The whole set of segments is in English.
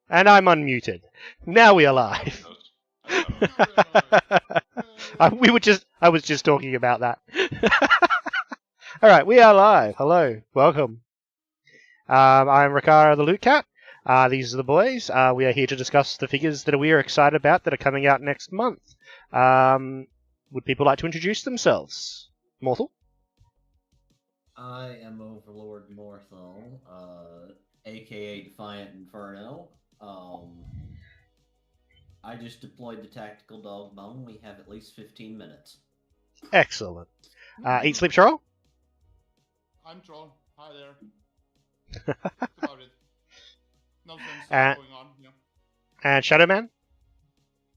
And I'm unmuted. Now we are live. I was just talking about that. All right, we are live. Hello, welcome. I'm Raka, the Loot Cat. These are the boys. We are here to discuss the figures that we are excited about that are coming out next month. Would people like to introduce themselves? Mortal? I am Overlord Morthal, aka Defiant Inferno. I just deployed the tactical dog bone. We have at least 15 minutes. Excellent. Eat, Sleep, Troll? I'm Troll. Hi there. That's about it. No fun stuff going on. Yeah. And Shadowman?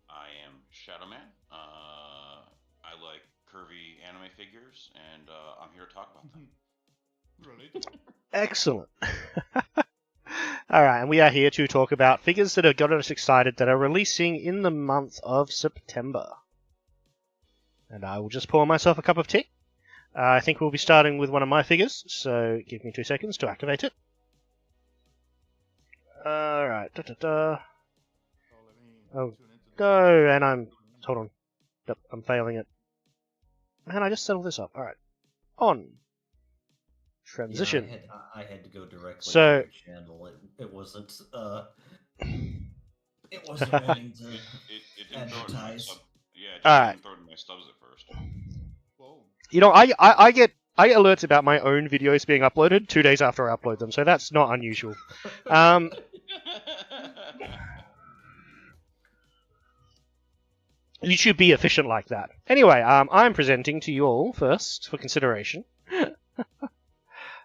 I am Shadowman. I like curvy anime figures, and I'm here to talk about them. Really? Excellent. Alright, and we are here to talk about figures that have got us excited that are releasing in the month of September. And I will just pour myself a cup of tea. I think we'll be starting with one of my figures, so give me 2 seconds to activate it. Alright, Oh, go, and hold on. Yep, I'm failing it. And I just settled this up. Alright. On. Transition. Yeah, I had to go directly So, to the channel. It wasn't it wasn't wanting to it didn't throw it in my advertise. sub. Yeah, it just didn't throw it in my stubs at first. Whoa. You know, I get alerts about my own videos being uploaded 2 days after I upload them, so that's not unusual. You should be efficient like that. Anyway, I'm presenting to you all first for consideration.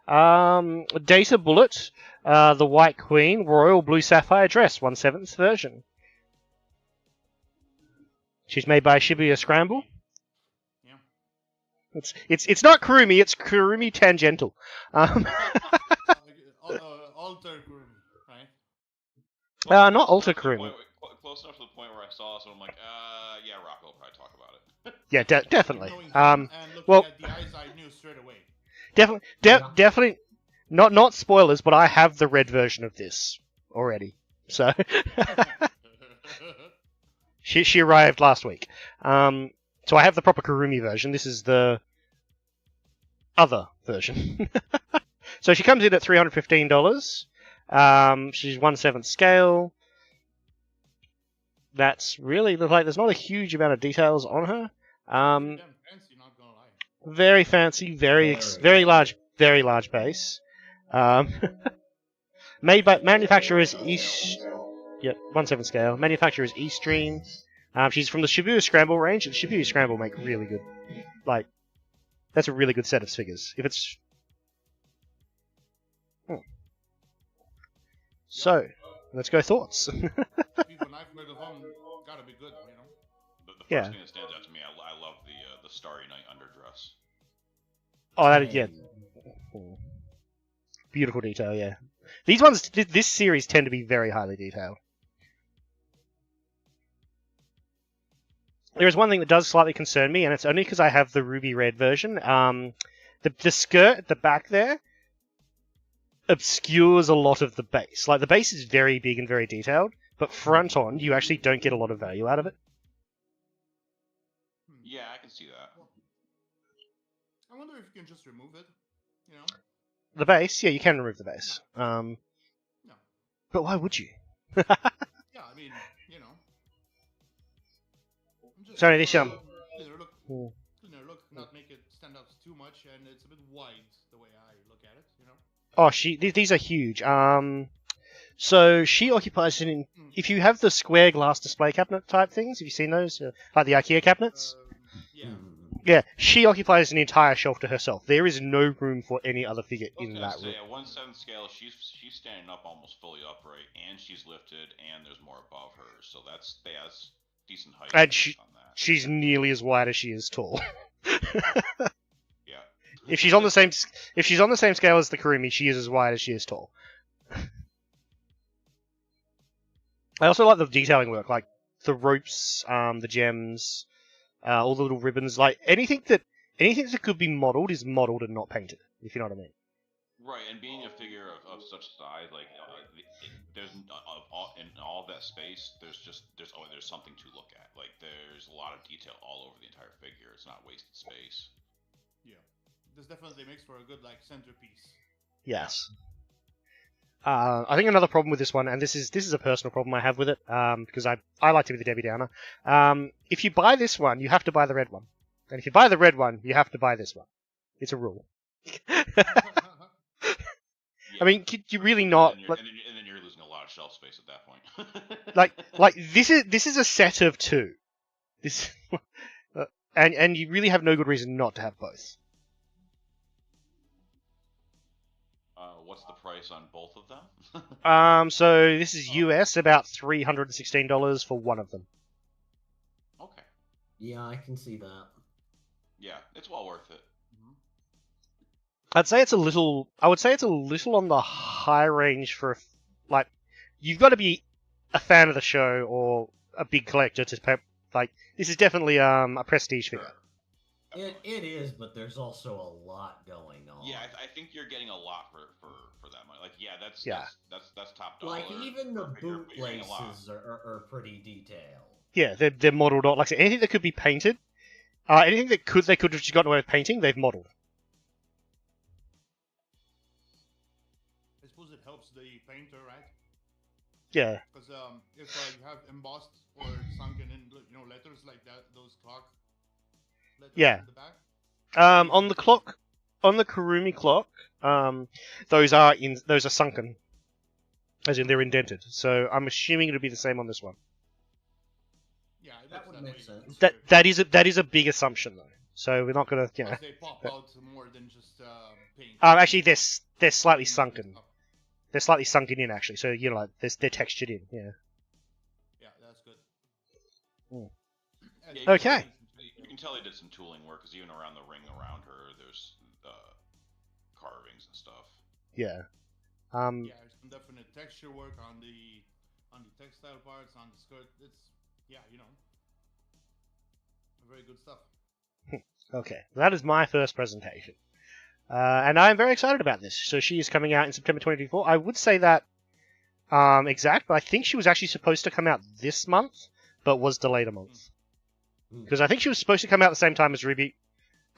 Data Bullet, the White Queen, Royal Blue Sapphire dress, 1/7 version. She's made by Shibuya Scramble. Yeah. It's not Kurumi, it's Kurumi Tangential. Alter Kurumi, right? Not Alter Kurumi. Close enough to the point where I saw this and I'm like, yeah, Raka will probably talk about it. Yeah, definitely. And looking well, at the eyes, I knew straight away. Definitely, not spoilers, but I have the red version of this already. So she arrived last week. So I have the proper Kurumi version. This is the other version. So she comes in at $315. She's 1/7 scale. That's really like there's not a huge amount of details on her. Damn fancy, not gonna lie. Very fancy, very large base. Made by manufacturers East. Yep, 1/7 scale. Manufacturers Eastream. She's from the Shibuya Scramble range, and Shibuya Scramble make really good. Like, that's a really good set of figures. If it's. So, let's go thoughts. People knife made of them gotta be good, you know. The first thing that stands out to me, I love the Starry Night underdress. Oh, that yeah. Beautiful detail, yeah. These ones, this series tend to be very highly detailed. There is one thing that does slightly concern me, and it's only because I have the ruby red version. The skirt at the back there obscures a lot of the base. Like, the base is very big and very detailed, but front on, you actually don't get a lot of value out of it. Yeah, I can see that. I wonder if you can just remove it, you know? The base? Yeah, you can remove the base. No. But why would you? Yeah, I mean, you know. Sorry, this cleaner look, not make it stand out too much, and it's a bit wide the way I look at it, you know. Oh, these are huge. So she occupies an. If you have the square glass display cabinet type things, have you seen those? Like the IKEA cabinets? Yeah. Yeah, she occupies an entire shelf to herself. There is no room for any other figure in that room. At 1/7 scale, she's standing up almost fully upright, and she's lifted, and there's more above her, so that's decent height. And on that. She's nearly as wide as she is tall. Yeah. If she's on the same scale as the Kurumi, she is as wide as she is tall. I also like the detailing work, like the ropes, the gems, all the little ribbons. Like anything that could be modelled is modelled and not painted. If you know what I mean. Right, and being a figure of such size, like less space, there's something to look at. Like there's a lot of detail all over the entire figure. It's not wasted space. Yeah, this definitely makes for a good like centerpiece. Yes. I think another problem with this one, and this is a personal problem I have with it, because I like to be the Debbie Downer. If you buy this one, you have to buy the red one, and if you buy the red one, you have to buy this one. It's a rule. I mean, could you really not? And then you're losing a lot of shelf space at that point. like this is a set of two. This, and you really have no good reason not to have both. What's the price on both of them? So this is US, about $316 for one of them. Okay. Yeah, I can see that. Yeah, it's well worth it. I would say it's a little on the high range for, like, you've got to be a fan of the show or a big collector to pay. Like, this is definitely a prestige figure. It is, but there's also a lot going on. Yeah, I think you're getting a lot for that money. Like, yeah, that's top dollar. Like even the boot you're getting a lot. laces are pretty detailed. Yeah, they're modelled on. Like I said, anything that could be painted, anything that they could have just gotten away with painting, they've modelled. I suppose it helps the painter, right? Yeah. Because if you have embossed or sunken in, letters like that, those clock letters in the back. On the clock, on the Kurumi clock, those are sunken, as in they're indented. So I'm assuming it'll be the same on this one. Yeah, that would make sense. That is a big assumption though. So we're not gonna, They pop out more than just paint. Actually, they're slightly sunken. They're slightly sunken in actually. So like they're textured in. Yeah. Yeah, that's good. Mm. Yeah, Okay. You can tell they did some tooling work because even around the ring around her, there's carvings and stuff. Yeah. Yeah, there's some definite texture work on the textile parts, on the skirt. It's very good stuff. Okay, that is my first presentation. And I'm very excited about this. So she is coming out in September 2024. I would say that exact, but I think she was actually supposed to come out this month, but was delayed a month. Because I think she was supposed to come out at the same time as Ruby.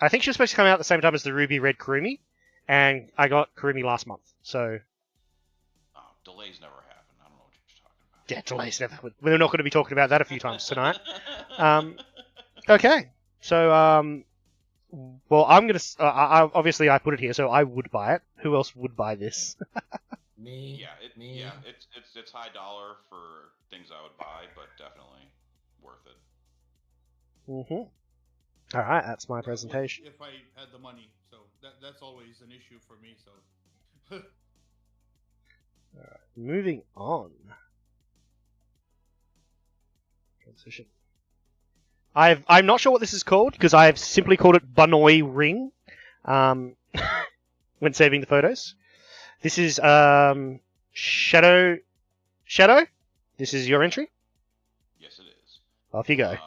I think she was supposed to come out at the same time as the Ruby Red Kurumi, and I got Kurumi last month. So. Oh, delays never happen. I don't know what you're talking about. Yeah, delays never happen. We're not going to be talking about that a few times tonight. Okay, so well, I'm gonna. Obviously, I put it here, so I would buy it. Who else would buy this? Me. Me. Yeah, it's high dollar for things I would buy, but definitely worth it. All right, that's my presentation. If I had the money, so that's always an issue for me. So. All right, moving on. Transition. I'm not sure what this is called because I've simply called it Bunoi Ring. When saving the photos, this is Shadow. This is your entry. Yes, it is. Off you go.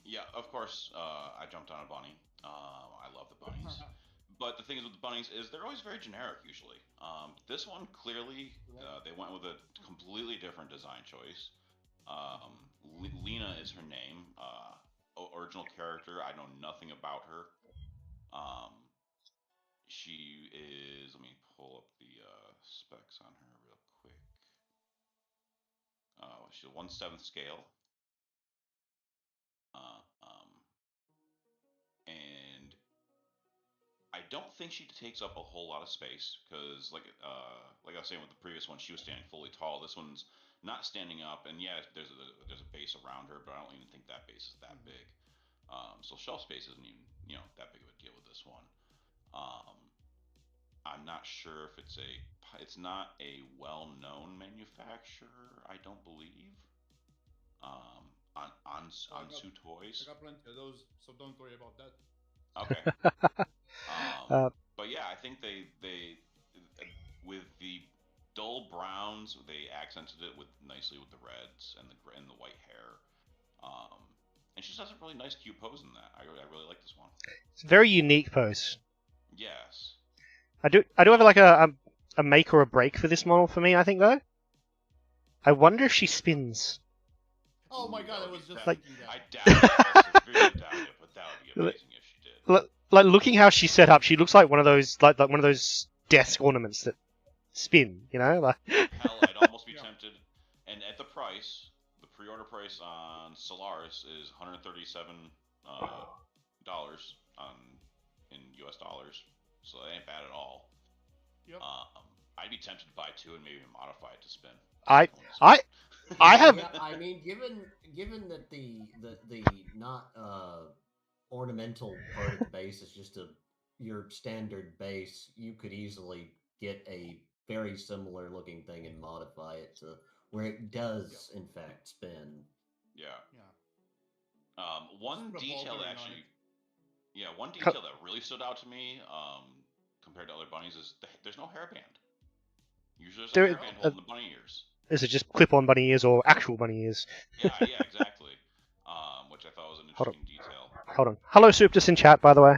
Yeah, of course. I jumped on a bunny. I love the bunnies. But the thing is with the bunnies is they're always very generic usually. This one clearly they went with a completely different design choice. Lena is her name. Original character. I know nothing about her. She is. Let me pull up the specs on her real quick. She's a 1/7 scale. And I don't think she takes up a whole lot of space because, like I was saying with the previous one, she was standing fully tall. This one's not standing up, and yeah, there's a base around her, but I don't even think that base is that big. So shelf space isn't even that big of a deal with this one. I'm not sure if it's not a well-known manufacturer. I don't believe. Ansu Toys. I got plenty of those, so don't worry about that. Okay. But yeah, I think they with the dull browns, they accented it nicely with the reds and the white hair. And she just has a really nice, cute pose in that. I really like this one. It's a very unique pose. Yes. I do have like a make or a break for this model for me. I think though. I wonder if she spins. Oh my god, I was just Like- thinking I that. doubt it. I severely doubt it, but that would be amazing if she did. Like looking how she's set up, she looks like one of those like one of those desk ornaments that spin. You know, like. Hell, I'd almost be Yeah. tempted. And at the price, the pre-order price on Solaris is $137 dollars in US dollars, so that ain't bad at all. Yep. I'd be tempted to buy two and maybe modify it to spin. I have. Yeah, I mean, given that the not ornamental part of the base is just your standard base, you could easily get a very similar looking thing and modify it to where it does in fact spin. Yeah. Yeah. One Just put a detail ball that bearing on actually, one detail that really stood out to me, compared to other bunnies is there's no hairband. Usually there's a hairband holding the bunny ears. Is it just clip-on bunny ears or actual bunny ears? Yeah, exactly. Which I thought was an interesting detail. Hold on. Hello, Suptus in chat, by the way.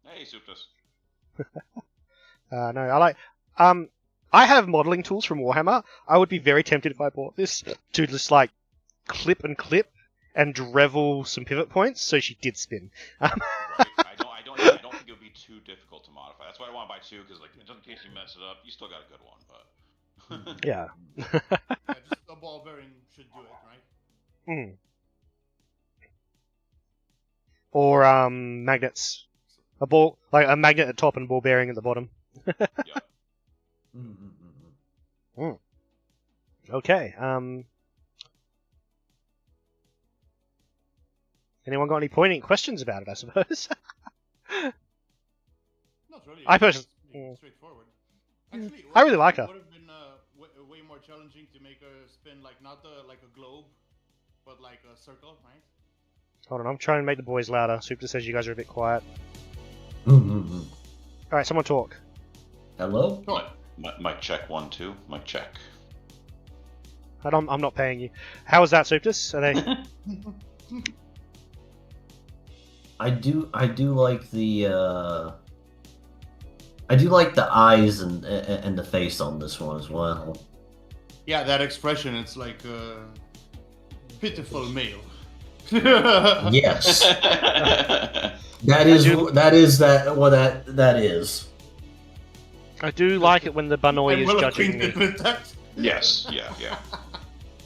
Hey, Suptus. No, I like. I have modeling tools from Warhammer. I would be very tempted if I bought this to just like clip and drevel some pivot points, so she did spin. Right. I don't think it would be too difficult to modify. That's why I want to buy two, because like just in case you mess it up, you still got a good one. But Yeah. Yeah, just a ball bearing should do it, right? Or magnets. A ball, like a magnet at top and ball bearing at the bottom. yeah. Okay. Anyone got any poignant questions about it? I suppose. Not really. I personally- It's pretty straightforward. Actually, I really like her. It would have been way more challenging to make her spin like not like a globe, but like a circle, right? Hold on, I'm trying to make the boys louder. Super says you guys are a bit quiet. All right, someone talk. Hello? Mic check 1 2. Mic check. I'm not paying you. How is that, Suptus? Are they? I do like the eyes and the face on this one as well. Yeah, that expression, it's like pitiful male. Yes. That is what that is. I do like it when the Bunnoy I'm is well judging me. acquainted with that. Yes. Yeah.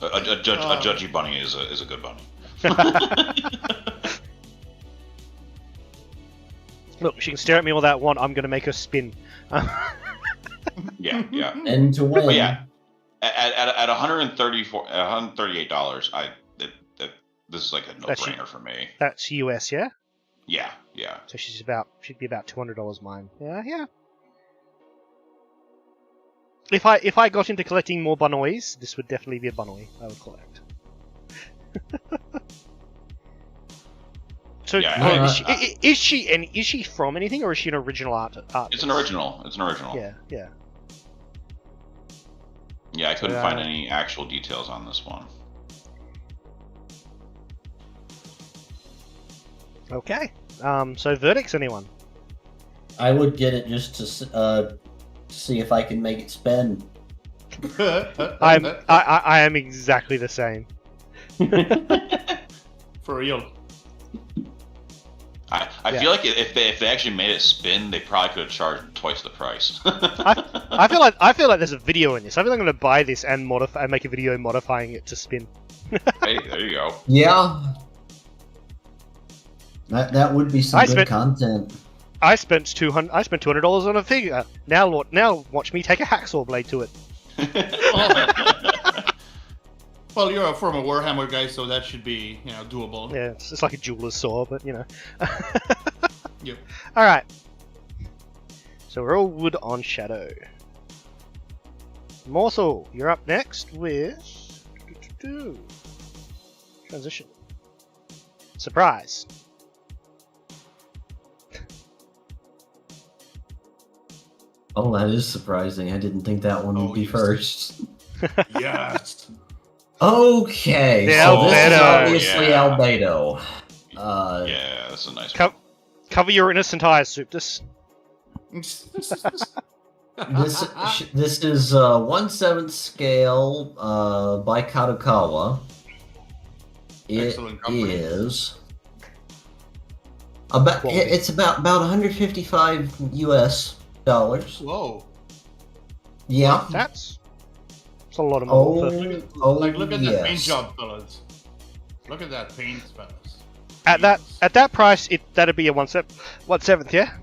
A judgy bunny is a good bunny. Look, she can stare at me all that want. I'm going to make her spin. Yeah. And to win. But yeah, at $138, this is like a no-brainer for me. That's US, yeah? Yeah. So she'd be about $200 mine. Yeah. If I got into collecting more Bunnoys, this would definitely be a Bunnoy I would collect. So Yeah, is she from anything, or is she an original art? It's an original. Yeah. Yeah, I couldn't find any actual details on this one. Okay. So verdicts, anyone? I would get it just to see if I can make it spin. I am exactly the same. For real. I feel like if they actually made it spin, they probably could have charged twice the price. I feel like there's a video in this. I feel like I'm going to buy this and make a video modifying it to spin. Hey, there you go. Yeah. That would be some good content. I spent $200 on a figure. Now watch me take a hacksaw blade to it. Well, you're a former Warhammer guy, so that should be, doable. Yeah, it's like a jeweler's saw, but Yep. All right. So we're all wood on shadow. Morsel, you're up next with transition. Surprise. Oh, that is surprising. I didn't think that one would be yes. first. Yes. Okay, The so this is Albedo. obviously Albedo. Yeah, that's a nice one. Cover your innocent eyes, Suptus. This is 1/7 scale by Kadokawa. It Excellent company. is about Quality. it's about $155 US. Whoa. Yeah. That's a lot of model. Like, look at that yes. paint job, fellas. Look at that paint, fellas. At that price, that'd be a 1/7, yeah.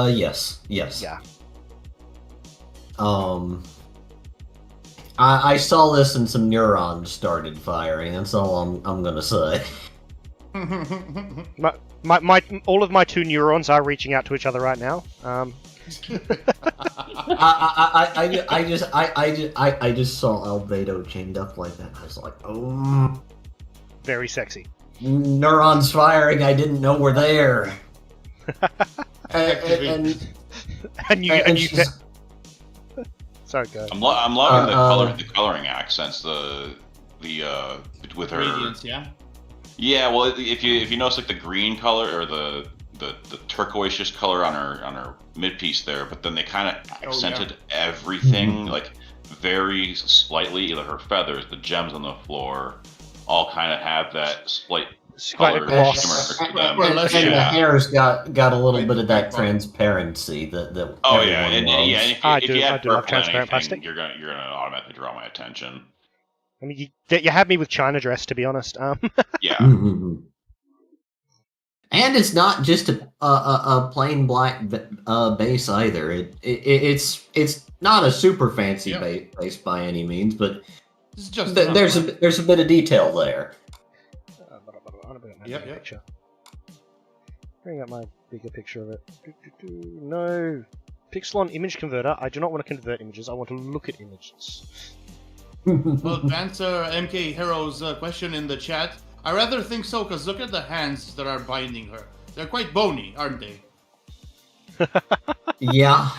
Yes. Yeah. I saw this and some neurons started firing. That's all I'm gonna say. My all of my 2 neurons are reaching out to each other right now. I just saw Albedo chained up like that. I was like, oh, Very sexy. neurons firing. I didn't know were there. and you. Sorry, go. I'm loving the coloring accents. The with her. Radiance, yeah. Yeah, well, if you notice like the green color or the turquoise color on her mid piece there, but then they kind of accented everything like very slightly. Either her feathers, the gems on the floor, all kind of have that slight Quite a color gloss. shimmer to them. and the hair's got a little bit of that transparency that Oh yeah, everyone and loves. if you I add do love purple transparent anything, plastic. you're gonna automatically draw my attention. I mean, you had me with China dress, to be honest. Yeah. Mm-hmm. And it's not just a plain black base either. It's not a super fancy base by any means, but It's just there's a bit of detail there. Yep. Picture. Bring up my bigger picture of it. No. Pixel on image converter. I do not want to convert images. I want to look at images. Well, to answer MK Hero's question in the chat, I rather think so, because look at the hands that are binding her. They're quite bony, aren't they? Yeah.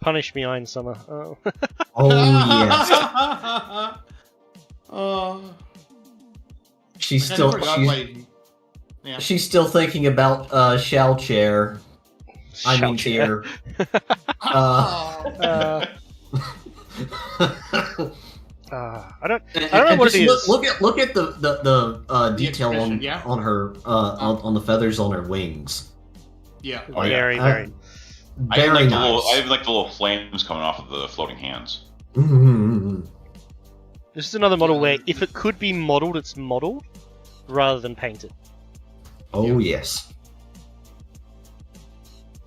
Punish me, Iron Summer. Oh. Oh yes. She's still she's still thinking about Shao Chair. I mean Chair. I don't know what it is. Look at the detail on her on the feathers on her wings. Yeah. Oh, yeah. Very. I nice. have like the little flames coming off of the floating hands. Mm-hmm. This is another model where if it could be modelled, it's modelled rather than painted. Oh yes.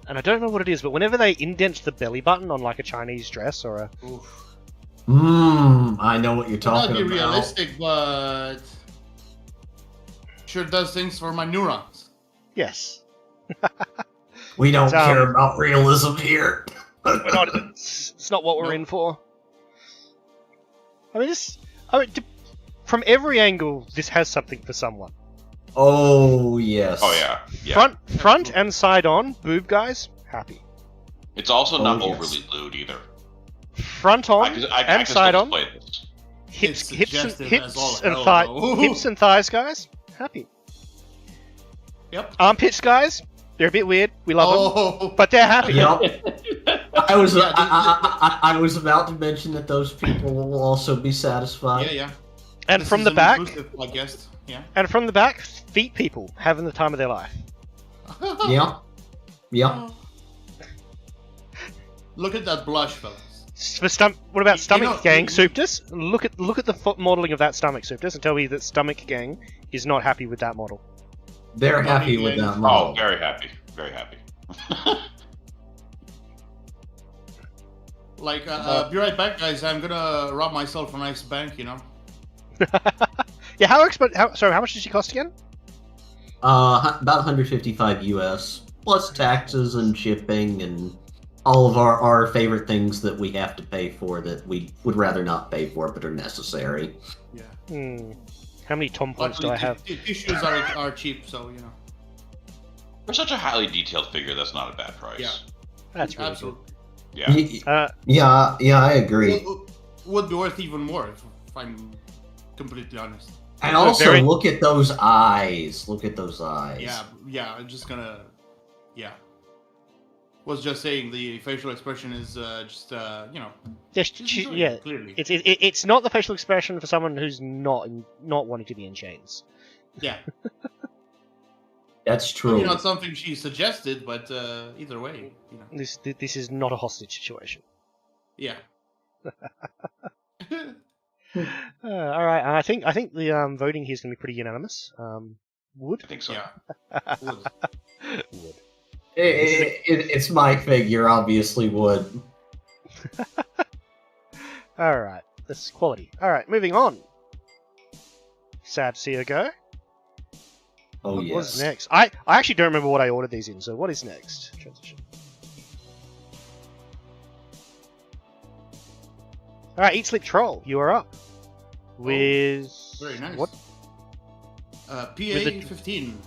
And I don't know what it is, but whenever they indent the belly button on like a Chinese dress or a... I know what you're talking Not be about. realistic, but sure does things for my neurons. Yes. We don't care about realism here. We're not, it's not what we're in for. I mean, from every angle, this has something for someone. Oh yes. Oh yeah. Front and side on, boob guys, happy. It's also not overly lewd either. Front on and side on. Hips and thighs, guys, happy. Yep. Armpits, guys, they're a bit weird. We love them, but they're happy. Yep. I was about to mention that those people will also be satisfied. Yeah. And this from is the back, I guess. Yeah. And from the back, feet people having the time of their life. Yeah. Look at that blush, fellas. What about stomach gang, Suptus? Look at the modelling of that stomach, Suptus, and tell me that stomach gang is not happy with that model. They're happy with that model. Oh, very happy. Very happy. Like, be right back, guys. I'm gonna rob myself a nice bank, you know. Yeah, how much did she cost again? About 155 US, plus taxes and shipping and all of our favorite things that we have to pay for that we would rather not pay for but are necessary. Yeah. How many Tom points do I have? Tissues are cheap, so you know. For such a highly detailed figure, that's not a bad price. Yeah. That's really absolutely. Yeah. Yeah, I agree. Would be worth even more if I'm completely honest. And also, look at those eyes. Look at those eyes. Yeah. I'm just gonna. Yeah. was just saying the facial expression is just Just, she's enjoying yeah, it, clearly. it's not the facial expression for someone who's not wanting to be in chains. Yeah, That's maybe true. not something she suggested, but either way, This is not a hostage situation. yeah. All right, I think the voting here is going to be pretty unanimous. Wood. I think so. Yeah. Wood. Wood. It's my figure, obviously would. All right, this is quality. All right, moving on. Sad to see her go. Oh What's yes. next? I actually don't remember what I ordered these in. So what is next? Transition. All right, Eat Sleep Troll, you are up. With Very nice. what? PA the- 15.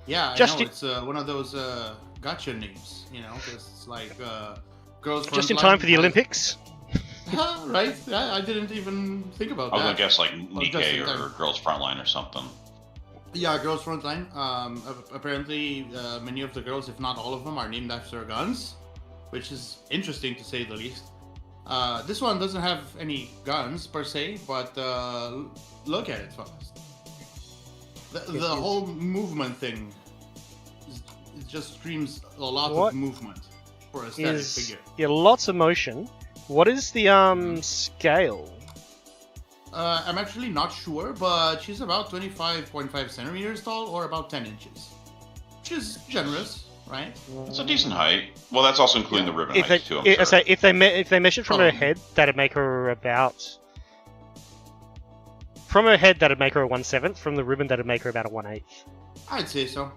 Yeah, Just I know in- it's one of those gotcha names, because it's like girls. Just in Frontline time for the has- Olympics. Right? Yeah, I didn't even think about I was that. gonna guess like Well, just in Nikkei or time. Girls Frontline or something. Yeah, Girls Frontline. Apparently, many of the girls, if not all of them, are named after guns, which is interesting to say the least. This one doesn't have any guns per se, but look at it first. The whole movement thing, it just screams a lot What of movement for a static Is figure. yeah, lots of motion. What is the scale? I'm actually not sure, but she's about 25.5 centimeters tall, or about 10 inches. Which is generous, right? It's a decent height. Well, that's also including the ribbon If they, height too. I'm sure. so if they measured from her Probably. head, that'd make her about. From her head, that'd make her a 1/7. From the ribbon, that'd make her about a 1/8. I'd say so.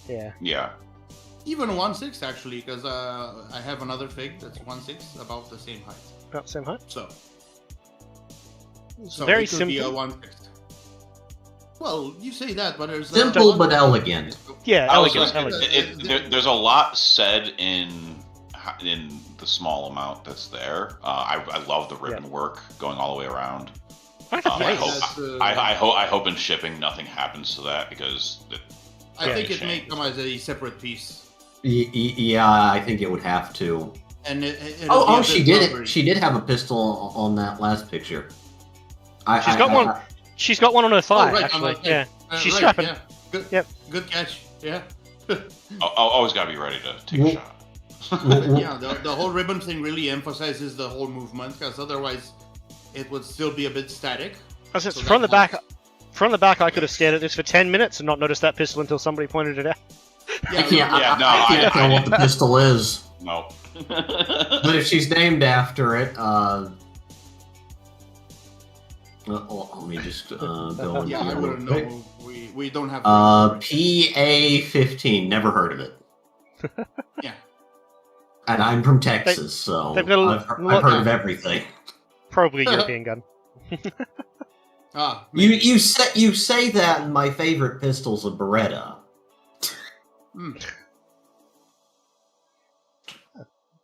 Yeah. Yeah. Even a 1/6 actually, because I have another fig that's 1/6, about the same height. About the same height. So It's So very it could be a simple. 1/6. Well, you say that, but there's Simple but elegant. Yeah, I was elegant. gonna- elegant. there's a lot said in the small amount that's there. I love the ribbon work going all the way around. I I nice. hope I hope in shipping nothing happens to that because I think it may change. come as a separate piece. Yeah, I think it would have to. And Oh, she did it. She did have a pistol on that last picture. She's got one. She's got one on her thigh, right, actually. on her Yeah. thigh. She's Right, strapping. Yeah. Good, Yep. Good catch. Yeah. always gotta be ready to take a Well- shot. Yeah, the whole ribbon thing really emphasizes the whole movement, because otherwise it would still be a bit static. As it's So from the that back. From the back, I could have stared at this for 10 minutes and not noticed that pistol until somebody pointed it out. I can't. Yeah, no, I can't I tell what the didn't. pistol is. No. But if she's named after it, let me just go into Yeah, I here real wouldn't quick. know. We don't have. PA-15. Never heard of it. Yeah. And I'm from Texas, so they've got a I've lot- heard of everything. Probably a European gun. You say that, and my favorite pistol's a Beretta.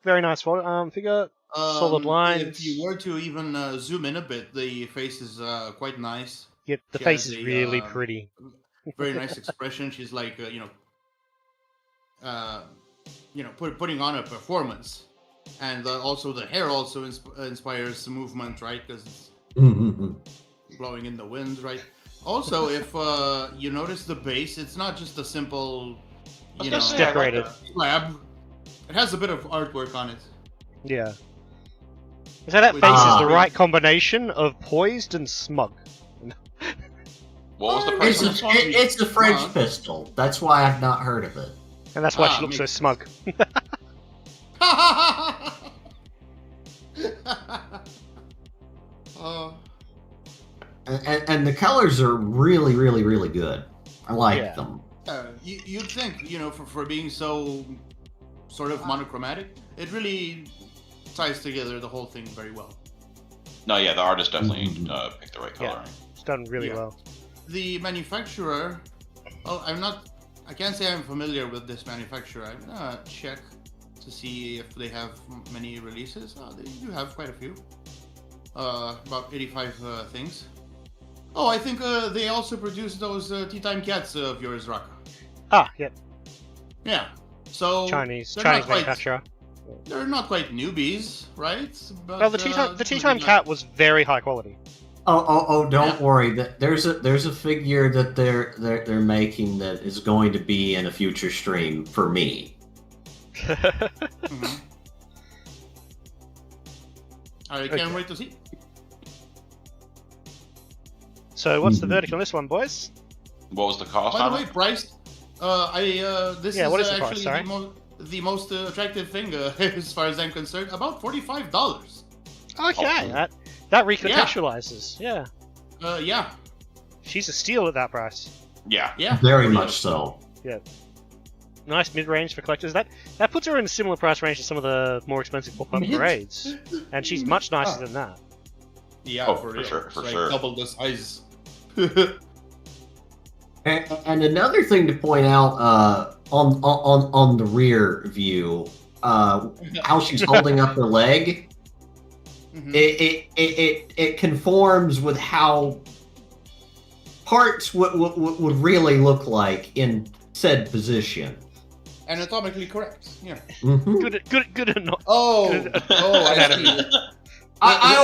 Very nice figure. Solid lines. If you were to even zoom in a bit, the face is quite nice. Yep, the She face has is a, really pretty. Very nice expression. She's like, putting on a performance, and also the hair also inspires movement, right? Because it's blowing in the wind, right? Also, if you notice the base, it's not just a simple, It's decorated. slab. It has a bit of artwork on it. Yeah. So that Which face is is the really- right combination of poised and smug. What was the price It's on a, this one? it's a French Huh? pistol. That's why I've not heard of it. And that's why she looks so makes smug. And the colors are really, really, really good. I like Yeah. them. You'd think, for being so sort of monochromatic, it really ties together the whole thing very well. No, yeah, the artist definitely Mhm. picked the right Yeah. coloring. It's done really Yeah. well. The manufacturer, I can't say I'm familiar with this manufacturer. I'm gonna check to see if they have many releases. They do have quite a few. About 85 things. Oh, I think they also produce those Tea Time Cats of yours, Raka. Ah, yep. Yeah. So Chinese they're not quite- manufacturer. They're not quite newbies, right? But, Well, the tea time cat was very high quality. Don't worry. There's a figure that they're making that is going to be in a future stream for me. Mm-hmm. I can't wait to see. So what's the verdict on this one, boys? What was the cost By the on way, it? price. This Yeah, is what is the price, actually sorry? the most attractive thing as far as I'm concerned. About $45. Okay, that recontextualizes. Yeah. Yeah. She's a steal at that price. Yeah. Yeah. Very much so. Nice mid-range for collectors. That puts her in a similar price range to some of the more expensive pop-up Mid? parades, and she's much nicer than that. Yeah, Oh, for for real. sure, It's for like sure. double the size. And another thing to point out on the rear view, how she's holding up her leg, Mhm. it conforms with how parts would really look like in said position. Anatomically correct. Yeah. Mhm. Good enough. Oh. Good. I see. I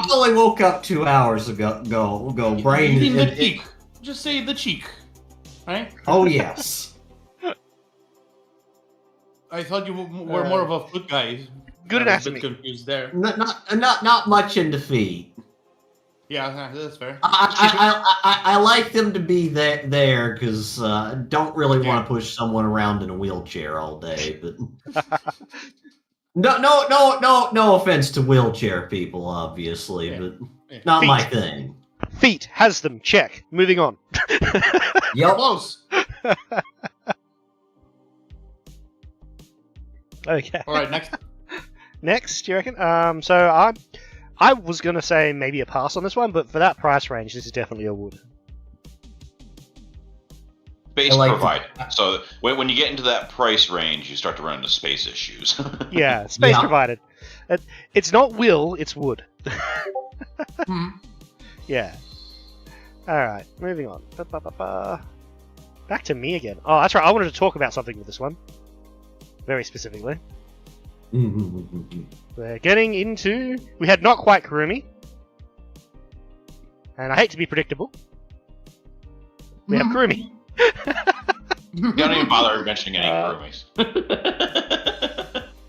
only woke up 2 hours ago. Brain. You mean the cheek? Just say the cheek, right? Oh yes. I thought you were more of a foot guy. Good I was a anatomy. bit confused there. Not much into feet. Yeah, that's fair. I like them to be there because don't really Yeah. want to push someone around in a wheelchair all day. But no offense to wheelchair people, obviously, Yeah. but Yeah. not my Feet. thing. Feet has them. Check. Moving on. Yep. Close. Okay. All right, next. Next, do you reckon? So I was gonna say maybe a pass on this one, but for that price range, this is definitely a wood. Space I like provide. So when you get into that price range, you start to run into space issues. Yeah, space Yeah. provided. It's not will, it's wood. Hmm. Yeah. Alright, moving on. Ba-ba-ba-ba. Back to me again. Oh, that's right, I wanted to talk about something with this one. Very specifically. We're getting into... We had not quite Kurumi. And I hate to be predictable. We have Kurumi. You don't even bother mentioning any Uh, Kurumis.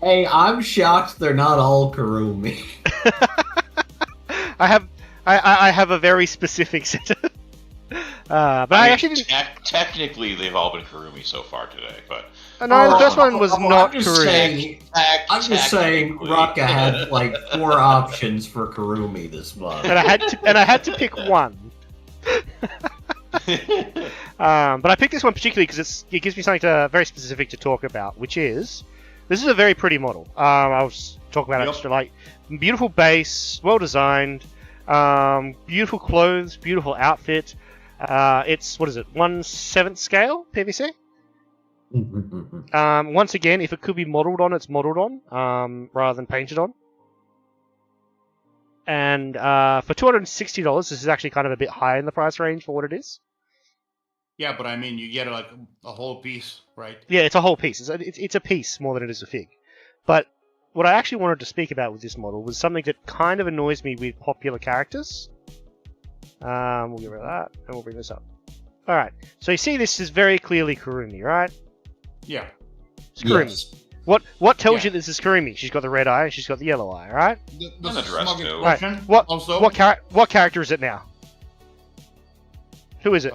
Hey, I'm shocked they're not all Kurumi. I have a very specific set. But I actually didn't... Technically, they've all been Kurumi so far today, but No, the first one was not I'm just Kurumi. saying, I'm just saying technically. Raka had like 4 options for Kurumi this month. And I had to pick one. But I picked this one particularly because it gives me something very specific to talk about, which is this is a very pretty model. I'll talk about it. Just like beautiful base, well designed, beautiful clothes, beautiful outfit. It's 1/7 scale PVC. Once again, if it could be modelled on, it's modelled on rather than painted on. And for $260, this is actually kind of a bit high in the price range for what it is. Yeah, but I mean, you get like a whole piece, right? Yeah, it's a whole piece. It's a piece more than it is a fig. But what I actually wanted to speak about with this model was something that kind of annoys me with popular characters. We'll get rid of that, and we'll bring this up. Alright, so you see this is very clearly Kurumi, right? Yeah. It's Kurumi. Yes. What tells Yeah. you this is Kurumi? She's got the red eye and she's got the yellow eye, right? The And a dress, smug too. expression What also. what character is it now? Who is it?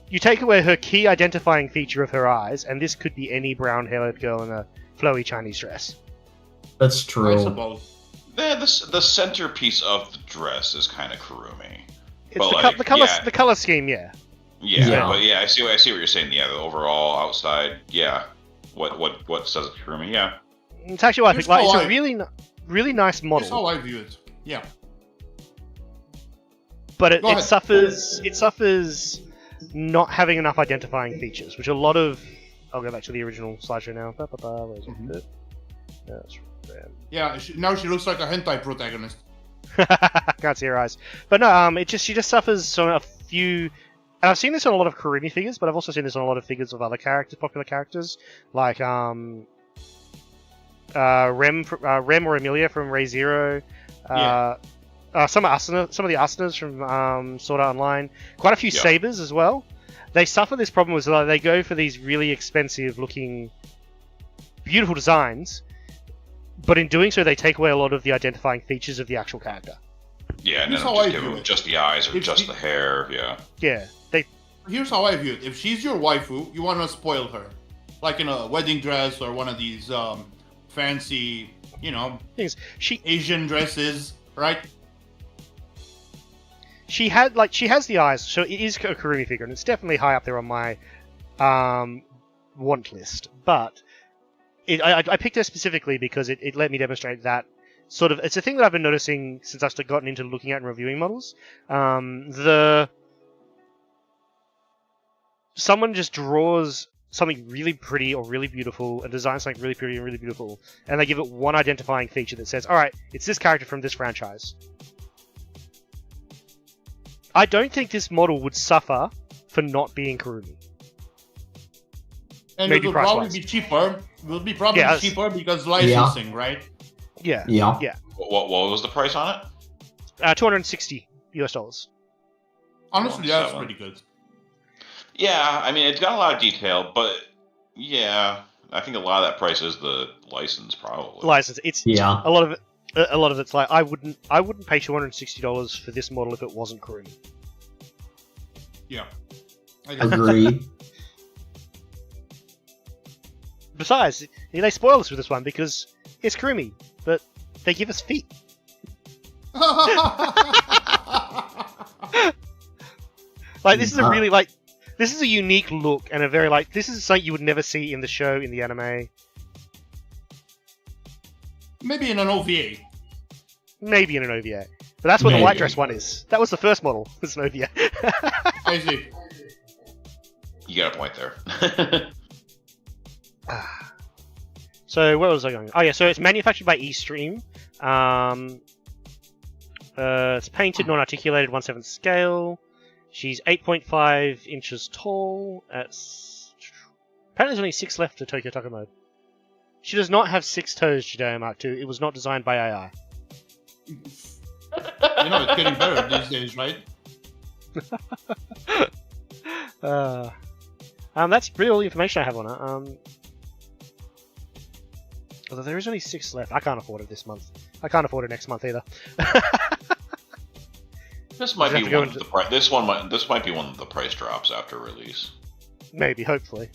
You take away her key identifying feature of her eyes, and this could be any brown-haired girl in a flowy Chinese dress. That's I true. suppose. The centerpiece of the dress is kind of Kurumi. It's Well, the color scheme, yeah. Yeah, Yeah. but yeah, I see what you're saying. Yeah, the overall outside, yeah. What says it's Kurumi? Yeah. It's actually what I Here's think. Like, how it's a really nice That's how model, I view it. Yeah. but it Go ahead. suffers not having enough identifying features, which a lot of. I'll go back to the original slideshow now. Where's it? Mhm. That's Yeah, now she looks like a hentai protagonist. can't see her eyes, but no. She just suffers a and I've seen this on a lot of Kurumi figures, but I've also seen this on a lot of figures of other popular characters, like Rem or Amelia from Ray Zero. Some of the Asunas from Sword Art Online. Quite a few Sabers as well. They suffer this problem with they go for these really expensive looking, beautiful designs, but in doing so they take away a lot of the identifying features of the actual character. Yeah, and then just give them just the eyes or just the hair. Yeah. Yeah. Here's how I view it. If she's your waifu, you want to spoil her, like in a wedding dress or one of these fancy, Asian dresses, right? She has the eyes, so it is a Kurumi figure, and it's definitely high up there on my want list. But I picked her specifically because it let me demonstrate that sort of. It's a thing that I've been noticing since I've gotten into looking at and reviewing models. Someone just draws something really pretty or really beautiful and designs something really pretty and really beautiful, and they give it one identifying feature that says, "All right, it's this character from this franchise." I don't think this model would suffer for not being Kurumi. And it will probably be cheaper. It will be probably cheaper because licensing, right? Yeah. What was the price on it? $260 US. Honestly, that's pretty good. Yeah, I mean, it's got a lot of detail, but yeah, I think a lot of that price is the license, probably. License, a lot of it. A lot of it's like I wouldn't pay $260 for this model if it wasn't Kurumi. Yeah, agreed. Besides, they spoil us with this one because it's Kurumi, but they give us feet. This is a really this is a unique look and a very this is something you would never see in the show, in the anime. Maybe in an OVA. Maybe in an OVA. But that's what the white dress one is. That was the first model. It's an OVA. I see. You got a point there. So, where was I going? Oh yeah, so it's manufactured by eStream. It's painted, non-articulated, 1/7 scale. She's 8.5 inches tall. Apparently there's only 6 left to Tokyo Taco Mode. She does not have 6 toes, Judeo Mark II. It was not designed by AI. It's getting better these days, right? That's really all the information I have on her. Although there is only 6 left. I can't afford it this month. I can't afford it next month either. This might be one of the price. This might be one of the price drops after release. Maybe, hopefully.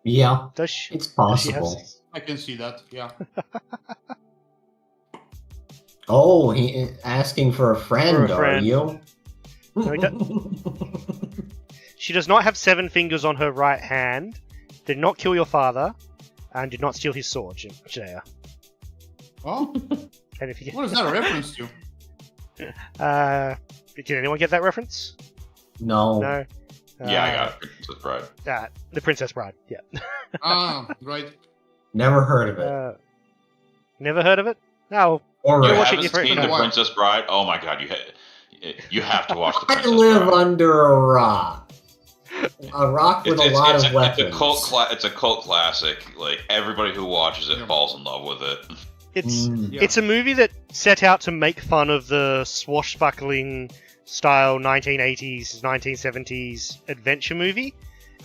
Yeah, it's possible. I can see that. Yeah. Oh, he asking for a friend, are you? She does not have 7 fingers on her right hand, did not kill your father, and did not steal his sword, Judea. Oh? And if you What is that a reference to? Did anyone get that reference? No. No? Yeah, I got it. Princess Bride. The Princess Bride, yeah. Right. Never heard of it. Never heard of it? No. You haven't seen The Princess Bride? Oh my god, you have to watch The Princess Bride. I live under a rock. A rock with a lot of weapons. It's a cult classic. Like, everybody who watches it falls in love with it. It's a movie that set out to make fun of the swashbuckling style 1980s, 1970s adventure movie,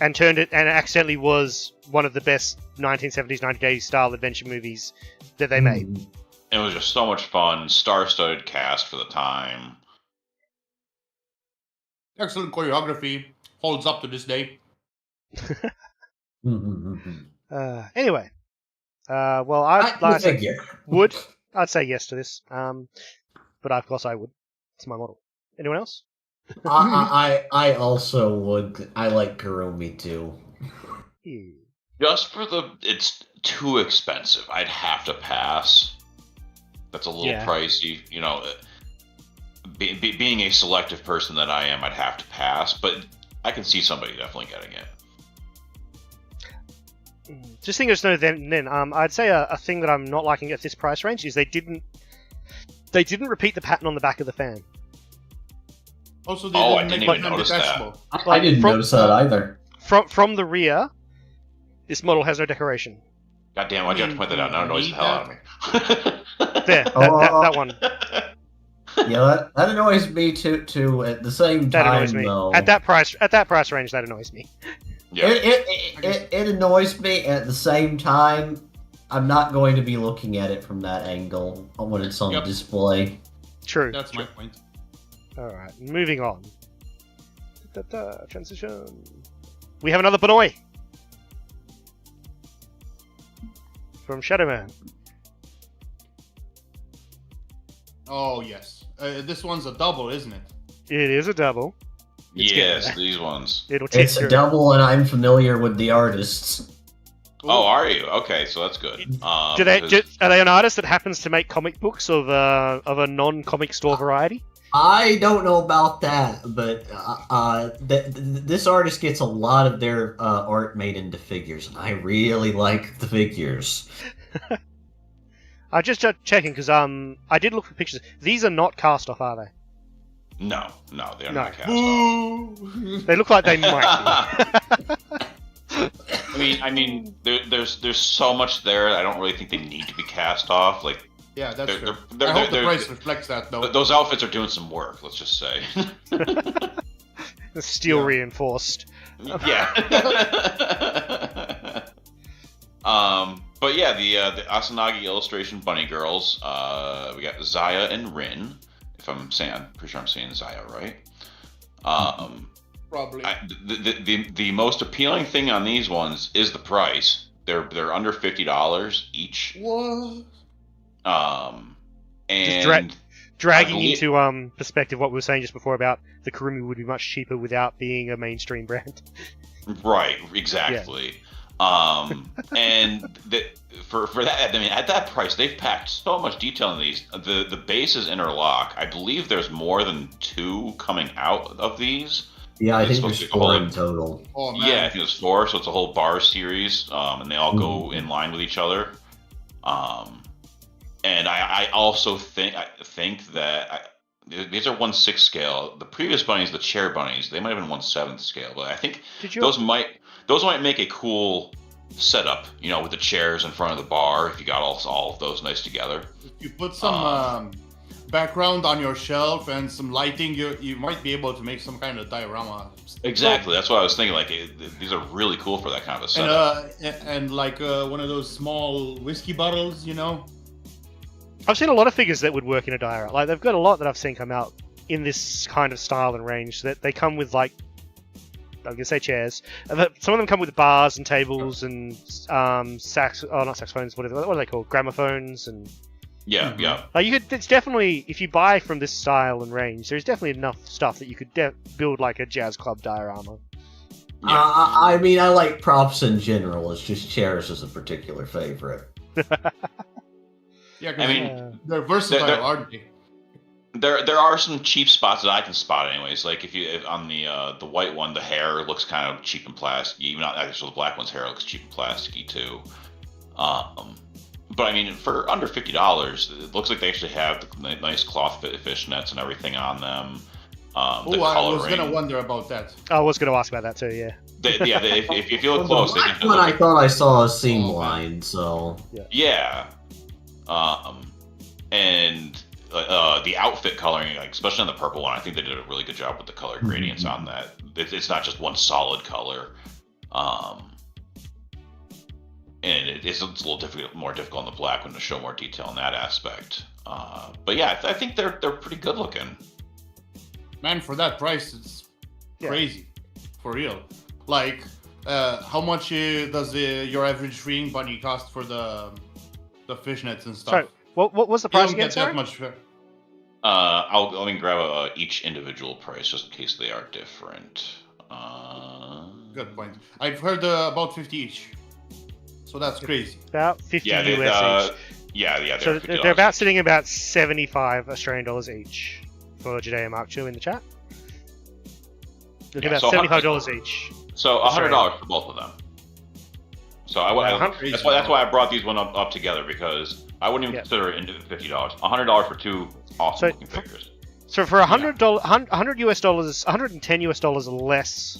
and accidentally was one of the best 1970s, 1980s style adventure movies that they made. It was just so much fun, star-studded cast for the time. Excellent choreography, holds up to this day. Anyway. I'd say yes to this. But of course I would. It's my model. Anyone else? I also would. I like Kurumi too. Just for it's too expensive. I'd have to pass. That's a little pricey. Being a selective person that I am, I'd have to pass. But I can see somebody definitely getting it. Just think of then. I'd say a thing that I'm not liking at this price range is they didn't repeat the pattern on the back of the fan. Also, they Oh, I didn't didn't make even them notice that. detachable. I didn't from- notice that either. From the rear, this model has no decoration. God damn, why'd you have to point that out? Now it annoys the hell out of me. There, Oh, that one. Yeah, that annoys me too. At the same That time, annoys me. though, At that price range, that annoys me. Yeah. it annoys me. At the same time, I'm not going to be looking at it from that angle when it's on Yep. display. True. That's my point. Alright, moving on. Transition. We have another Banoi! From Shadowman. Oh yes, this one's a double, isn't it? It is a double. It's Yes, getting these ones. It'll take It's a double, and I'm familiar with the artists. Oh, are you? Okay, so that's good. Are Because- they an artist that happens to make comic books of a non-comic store variety? I don't know about that, but this artist gets a lot of their art made into figures, and I really like the figures. I'm just checking because I did look for pictures. These are not cast off, are they? No, they are No. not cast off. Boo! They look like they might I mean, there's so much there. I don't really think they need to be cast off. Like, Yeah, that's They're- true. they're- I hope the they're- price reflects that, though. those outfits are doing some work. Let's just say. be. Steel Yeah. reinforced. Yeah. But yeah, the Asanagi illustration bunny girls. We got Zaya and Rin. I'm pretty sure I'm saying Zaya right. Probably. The most appealing thing on these ones is the price. They're under $50 each. What? And Dragging I believe- into perspective what we were saying just before about the Kurumi would be much cheaper without being a mainstream brand. Right, exactly. And for that, I mean, at that price, they've packed so much detail in these. The bases interlock. I believe there's more than 2 coming out of these. Yeah, I It's think supposed there's to be 4 called- in total. Oh man. Yeah, I think there's 4, so it's a whole bar series, and they all go in line with each other. And I also think that these are 1/6 scale. The previous bunnies, the chair bunnies, they might have been 1/7 scale, but I think Did you? those might make a cool setup, with the chairs in front of the bar if you got all of those nice together. If you put some background on your shelf and some lighting, you might be able to make some kind of diorama. Exactly, that's what I was thinking. Like these are really cool for that kind of a setup. And like one of those small whiskey bottles, I've seen a lot of figures that would work in a diorama. Like they've got a lot that I've seen come out in this kind of style and range. That they come with like, I'm gonna say chairs. Some of them come with bars and tables and not saxophones. What are they called? Gramophones and. Yeah, yeah. Like you could. It's definitely if you buy from this style and range, there's definitely enough stuff that you could build like a jazz club diorama. I mean, I like props in general. It's just chairs is a particular favorite. Yeah, I mean, they're versatile, they're- aren't they? There are some cheap spots that I can spot, anyways. Like if on the white one, the hair looks kind of cheap and plasticky. Even actually, the black one's hair looks cheap and plasticky too. But I mean, for under $50, it looks like they actually have the nice cloth fishnets and everything on them. The Oh, I was coloring. gonna wonder about that. I was going to ask about that too. Yeah. If you look Well, close, the they black can one, I thought I saw a seam Oh, man. line, so Yeah. And the outfit coloring, like especially on the purple one, I think they did a really good job with the color gradients on that. It's not just one solid color. And it's a little more difficult on the black one to show more detail in that aspect. But yeah, I think they're pretty good looking. Man, for that price, it's Yeah. crazy, for real. Like, how much does your average freeing bunny cost for the fishnets and stuff? Sorry, what was the You price don't again? get Sorry. that much. Let me grab each individual price just in case they are different. Good point. I've heard about 50 each, so that's crazy. About 50 Yeah, US each. yeah. So $50 they're about each. sitting about 75 Australian dollars each for Judea Mark II in the chat. Look Yeah, about so $75 each. So $100 for both of them. So that's why I brought these one up together, because I wouldn't even Yeah. consider it into $50. $100 for 2 awesome looking figures. So for $100 US, $110 less,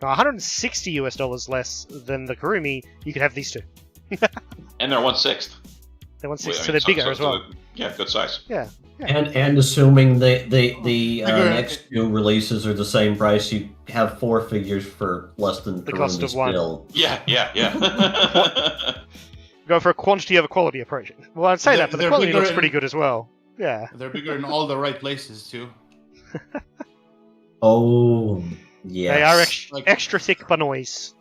no, $160 less than the Kurumi, you could have these two. And they're 1/6. They're 1/6, so they're bigger as well. Yeah, good size. Yeah. And assuming the next two releases are the same price, you have 4 figures for less than The cost of one. build. Yeah. Go for a quantity over quality approach. Well, I'd say that, but the they're quality bigger looks in- pretty good as well. Yeah. They're bigger in all the right places too. Oh, yes. They are Like- extra thick banois.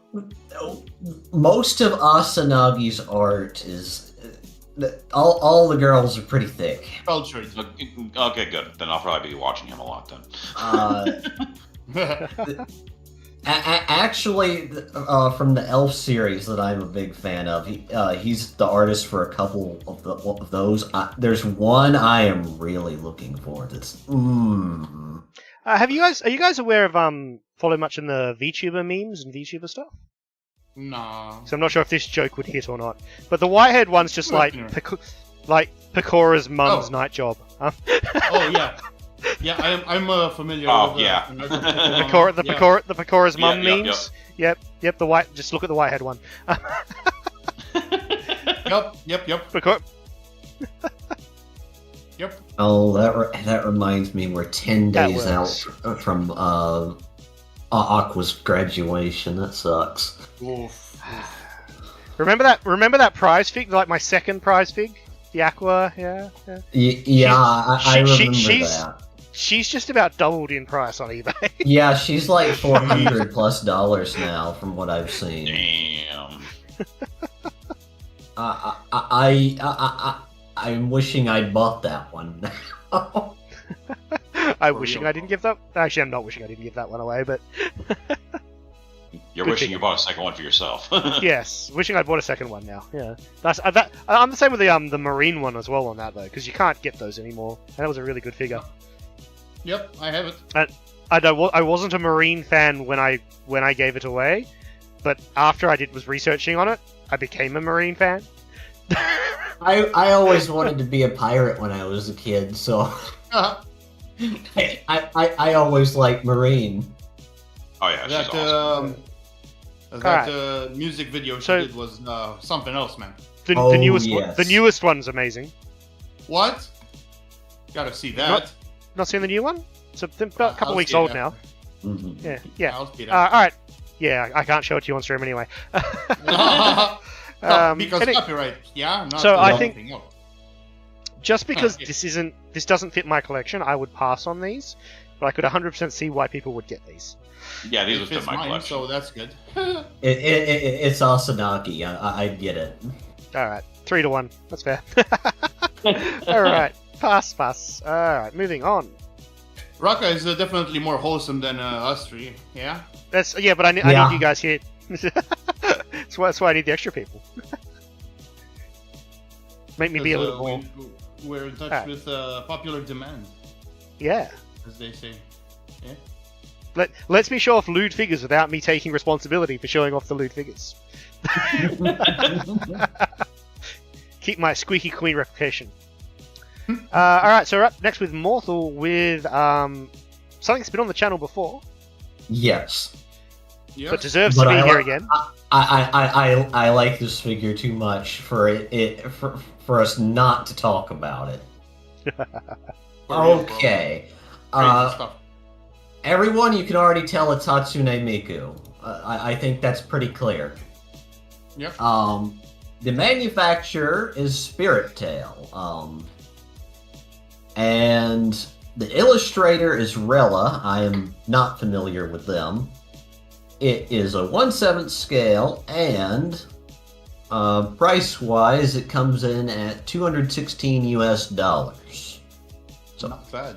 Most of Asanagi's art is... all the girls are pretty thick. Cultured. Okay, good. Then I'll probably be watching him a lot then. Actually, from the Elf series that I'm a big fan of, he's the artist for a couple of those. There's one I am really looking for. That's Are you guys aware of follow much in the VTuber memes and VTuber stuff? No. So I'm not sure if this joke would hit or not. But the whitehead one's just like Pecora's mum's night job. Oh yeah. Yeah, I'm familiar Oh, with yeah. Pecora's mum Yep, memes. Yep. Just look at the whitehead one. Yep. Pecora. Yep. Oh, that reminds me, we're 10 That days out works. from Aqua's graduation. That sucks. Oof. Remember that prize fig? Like my second prize fig, the Aqua. Yeah. I remember that. She's just about doubled in price on eBay. Yeah, she's like $400+ now, from what I've seen. Damn. I'm wishing I'd bought that one. I'm wishing I didn't give that. Actually, I'm not wishing I didn't give that one away, but You're Good wishing thing. you bought a second one for yourself. yes, wishing I'd bought a second one now. Yeah, I'm the same with the marine one as well on that though, because you can't get those anymore. And that was a really good figure. Yep, I have it. I wasn't a marine fan when I gave it away, but after I was researching on it, I became a marine fan. I always wanted to be a pirate when I was a kid, so I always liked marine. Oh yeah, she's That awesome. music video she So- did was something else, man. The Oh, newest one, yes. the newest one's amazing. What? Gotta see that. Not seen the new one? It's about a couple I'll weeks see old that. now. Mhm. Yeah. I'll see that. All right. Yeah, I can't show it to you on stream anyway. No, because and it- copyright. Yeah. Not So I anything think- else. just because yeah. this doesn't fit my collection, I would pass on these. But I could 100% see why people would get these. Yeah, these It would fit fits my mine, collection. so that's good. It's Asanagi. I get it. All right, 3-1. That's fair. All right, pass. All right, moving on. Raka is definitely more wholesome than us three. Yeah. But I need you guys here. That's why I need the extra people. Make me be a little more. We're in touch Alright. with popular demand, Yeah. as they say. Let's me show off lewd figures without me taking responsibility for showing off the lewd figures. Keep my squeaky queen reputation. All right, so we're up next with Morthal with something that's been on the channel before, Yes. Yes. but deserves But to be I here li- again. I like this figure too much for us not to talk about it. For real, bro. Okay. Crazy stuff. Everyone, you can already tell it's Hatsune Miku. I think that's pretty clear. Yep. The manufacturer is Spirit Tail. And the illustrator is Rella. I am not familiar with them. It is a 1/7 scale, and price-wise, it comes in at $216 US. Not bad.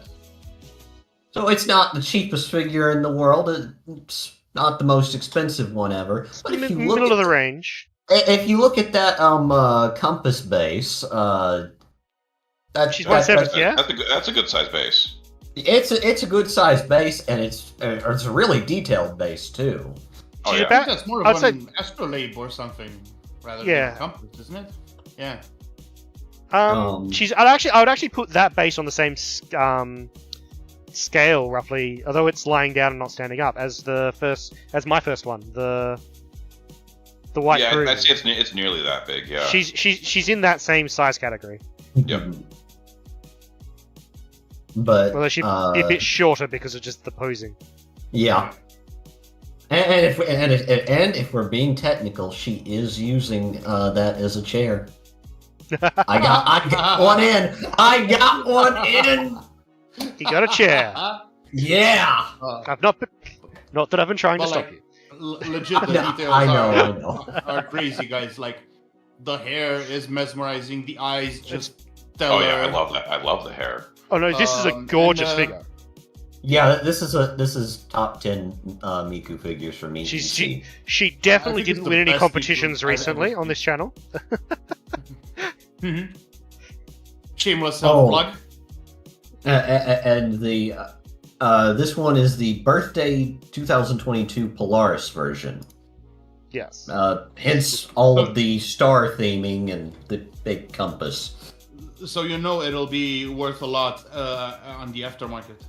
So it's not the cheapest figure in the world. It's not the most expensive one ever. But if you look Middle of at the range. If you look at that compass base, that's She's 1/7, yeah. That's a good size base. it's a good sized base, and it's a really detailed base too. Oh, She's yeah. I about- think that's more of I'd say- an astrolabe or something, rather Yeah. than a compass, isn't it? Yeah. She's. I would actually put that base on the same scale roughly, although it's lying down and not standing up as my first one, the white crew. Yeah, I'd say it's nearly that big. Yeah. She's in that same size category. Yep. But Although she'd be a bit shorter because of just the posing. Yeah. And if we're being technical, she is using that as a chair. I got one in. I got one in. You got a chair. Yeah. I've not that I've been trying to stop you. Legit, the details I know. are crazy, guys. Like, the hair is mesmerizing. The eyes just stellar. Oh yeah, I love that. I love the hair. Oh no, this is a gorgeous figure. Yeah, this is top 10 Miku figures for me. She definitely didn't win any competitions recently on this channel. Shameless self-plug. And the this one is the birthday 2022 Polaris version. Yes. Hence all of the star theming and the big compass. So you know it'll be worth a lot on the aftermarket.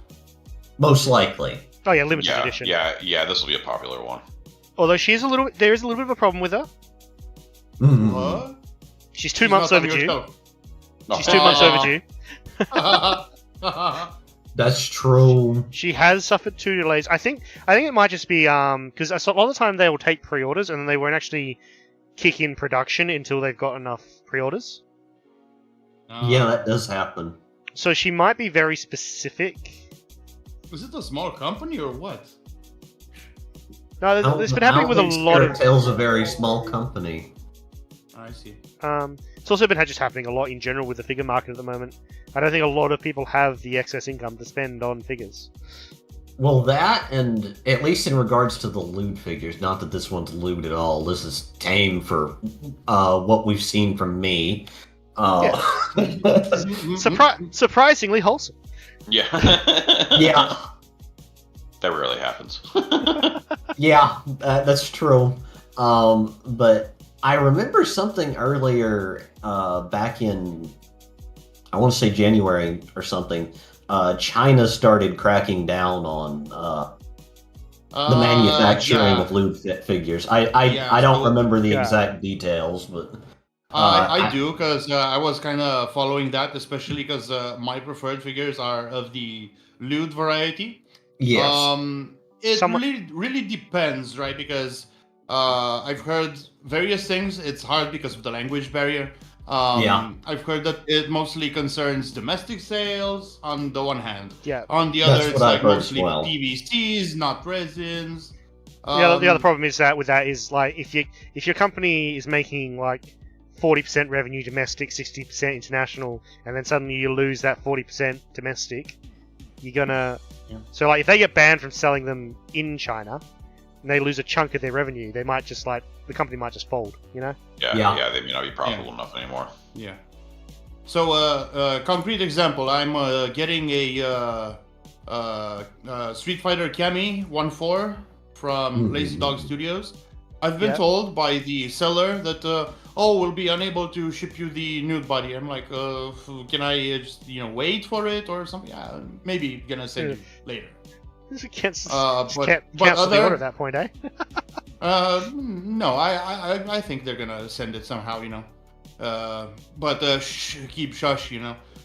Most likely. Oh yeah, limited edition. Yeah. This will be a popular one. Although there is a little bit of a problem with her. What? She's 2 months overdue. She's 2 months overdue. That's true. She has suffered 2 delays. I think it might just be because a lot of the time they will take pre-orders and then they won't actually kick in production until they've got enough pre-orders. Yeah, that does happen. So she might be very specific. Is it a small company or what? No, it's been happening with a lot of. Tail's a very small company. I see. It's also been just happening a lot in general with the figure market at the moment. I don't think a lot of people have the excess income to spend on figures. Well, that, and at least in regards to the lewd figures, not that this one's lewd at all. This is tame for what we've seen from me. Surprisingly wholesome. Yeah. Yeah. That rarely happens. Yeah, that's true. But I remember something earlier, back in, I want to say January or something. China started cracking down on the manufacturing of lewd figures. I don't remember the exact details, but I do, because I was kind of following that, especially because my preferred figures are of the lewd variety. yes. It really depends, right? Because I've heard various things. It's hard because of the language barrier. I've heard that it mostly concerns domestic sales on the one hand. Yeah. On the other, it's like mostly PVCs, not resins. The other problem is that with that is like if your company is making like 40% revenue domestic, 60% international, and then suddenly you lose that 40% domestic, you're gonna. Yeah. So like if they get banned from selling them in China, and they lose a chunk of their revenue, they might just the company might just fold, you know? Yeah, they may not be profitable enough anymore. Yeah. So, concrete example, I'm getting a Street Fighter Kami 1-4 from Lazy Dog Studios. I've been told by the seller that, we'll be unable to ship you the nude body. I'm like, can I just, wait for it or something? Yeah, maybe gonna send you later. Cancel the order at that point, eh? No, I think they're gonna send it somehow, but keep shush,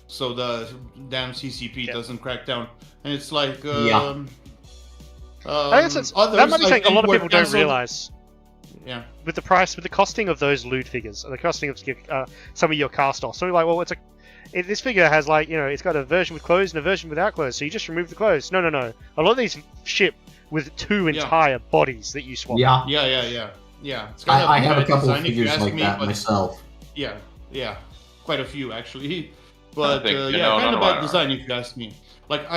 so the damn CCP doesn't crack down. And it's like, I guess that might be something a lot of people don't realize. Yeah. With the costing of those lewd figures, the costing of some of your cast offs. So you're like, well, this figure has it's got a version with clothes and a version without clothes, so you just remove the clothes. No. A lot of these ship with 2 entire bodies that you swap. Yeah. It's kind of I have a couple of figures like that myself. Yeah, quite a few actually. But kind of bad design if you ask me. Like,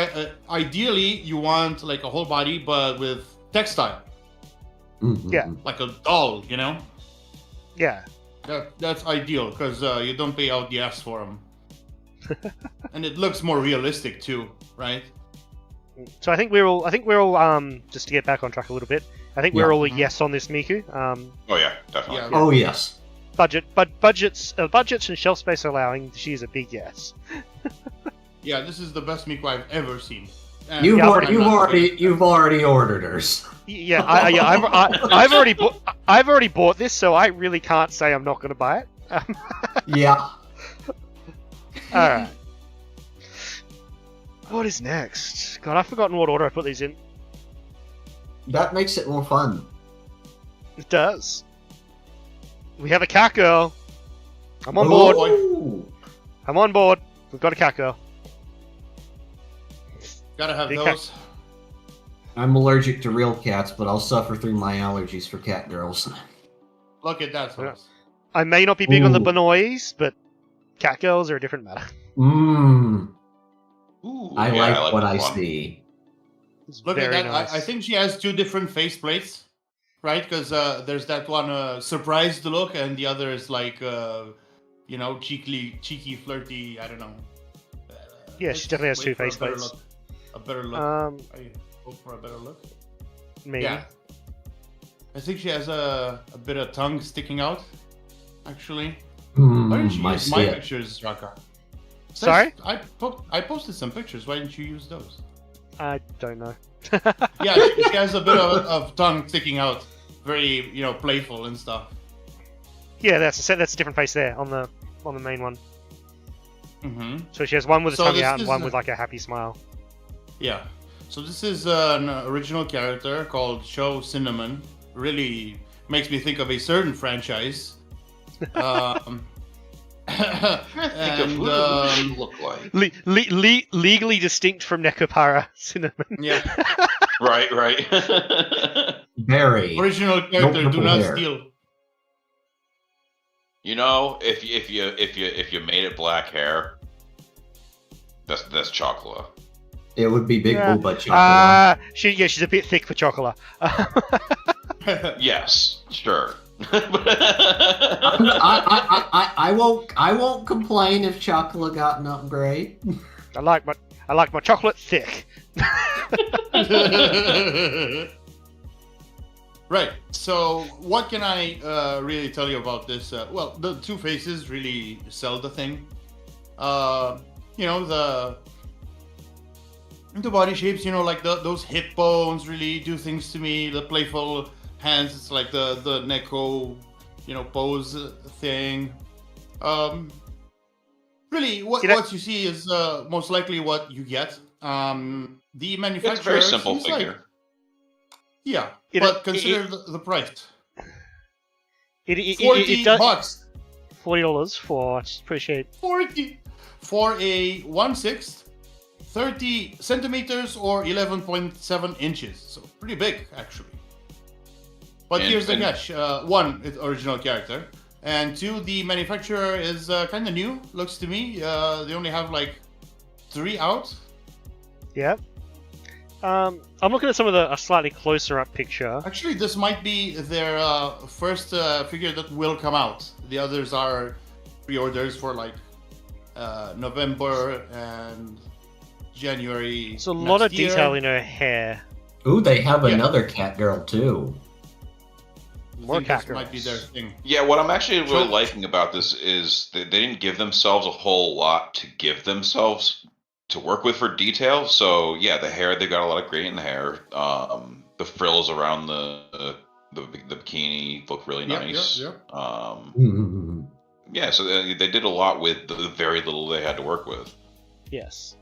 ideally you want like a whole body, but with textile. Mm-hmm. Yeah. Like a doll, Yeah. That's ideal because you don't pay out the ass for them. And it looks more realistic too, right? So I think we're all just to get back on track a little bit. I think we're all a yes on this Miku. Oh yeah, definitely. Oh yes. budgets and shelf space allowing, she's a big yes. Yeah, this is the best Miku I've ever seen. And You've Yeah, already ordered hers. Yeah, I've already bought this, so I really can't say I'm not going to buy it. Yeah. All right. What is next? God, I've forgotten what order I put these in. That makes it more fun. It does. We have a cat girl. I'm on board. Ooh. I'm on board. We've got a cat girl. Gotta have Big those. I'm allergic to real cats, but I'll suffer through my allergies for cat girls. Look at that. Fellas. I may not be big on the Ooh. bonois, but cat girls are a different matter. Mmm. Ooh, I yeah, like what this I one. see. It's Look at very that. nice. I think she has two different face plates, right? Because there's that one surprised look, and the other is like, cheeky, flirty. I don't know. Yeah, she definitely has Wait two for a face better plates. look. A better look. I hope for a better look. Maybe. Yeah. I think she has a bit of tongue sticking out. Actually, why didn't you My use my spit. pictures, Raka? Sorry? I posted some pictures. Why didn't you use those? I don't know. Yeah, she has a bit of tongue sticking out. Very, playful and stuff. Yeah, that's a different face there on the main one. Mm-hmm. So she has one with a So tongue this out and is one a- with like a happy smile. Yeah. So this is an original character called Show Cinnamon. Really makes me think of a certain franchise. Think of and what she look like. Legally distinct from Nekopara Cinnamon. yeah, Right. Very. original character. No Do not hair. steal. You know, if you made it black hair, that's chocolate. It would be Big Yeah. Booba Chocolate. She's a bit thick for chocolate. Yes, sure. I won't complain if Chocolate got an upgrade. I like my chocolate thick. Right. So, what can I really tell you about this? Well, the two faces really sell the thing. The body shapes, like those hip bones really do things to me. The playful hands, it's like the Neko, pose thing. Really, what you see is most likely what you get. The manufacturer. It's a very simple seems like- figure. yeah, It- consider the price. It $40 does $40 for pretty cheap. 40 for a 1/6, 30 centimeters or 11.7 inches. So pretty big, actually. But And- here's the and- catch: one, it's original character, and two, the manufacturer is kind of new. Looks to me, they only have like 3 out. Yeah. I'm looking at some of a slightly closer up picture. Actually, this might be their first figure that will come out. The others are pre-orders for like November and January. There's a lot of next year. detail in her hair. Ooh, they have Yeah. another cat girl too. I More think cat this might be their girls. thing. Yeah, what I'm actually really So- liking about this is they didn't give themselves a whole lot to give themselves to work with for detail. So yeah, the hair, they got a lot of gradient in the hair. The frills around the bikini look really Yep, nice. yep. Yeah, so they did a lot with the very little they had to work with. Yes.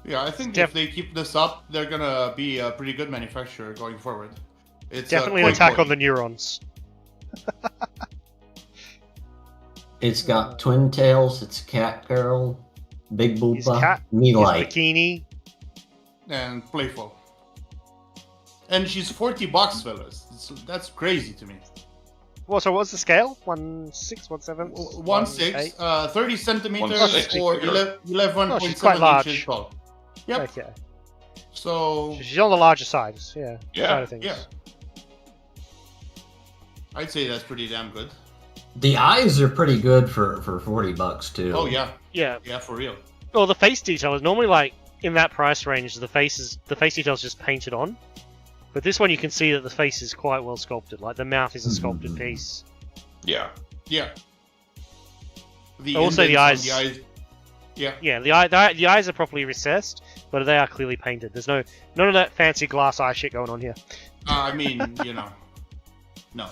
Yeah, I think Def- if they keep this up, they're gonna be a pretty good manufacturer going forward. It's Definitely an quite attack boy. on the neurons. It's got twin tails. It's cat girl, Big His Booba, cat, me his like. bikini. and playful. And she's $40, fellas. That's crazy to me. Well, so what's the scale? 1/6, 1/7? 1/6, 30 centimeters 1/6 or figure. 11.7 Oh, she's quite large. inches tall. Yep. Okay. So She's on the larger side. Yeah. Yeah. Side of things. yeah, I'd say that's pretty damn good. The eyes are pretty good for $40 too. Oh yeah, Yeah. yeah, for real. Well, the face detail is normally like in that price range. The face detail is just painted on, but this one you can see that the face is quite well sculpted. Like the mouth is a sculpted piece. Yeah. Yeah. Also the indents eyes. on the eyes. Yeah. Yeah, the eyes are properly recessed, but they are clearly painted. There's none of that fancy glass eye shit going on here. I mean, no.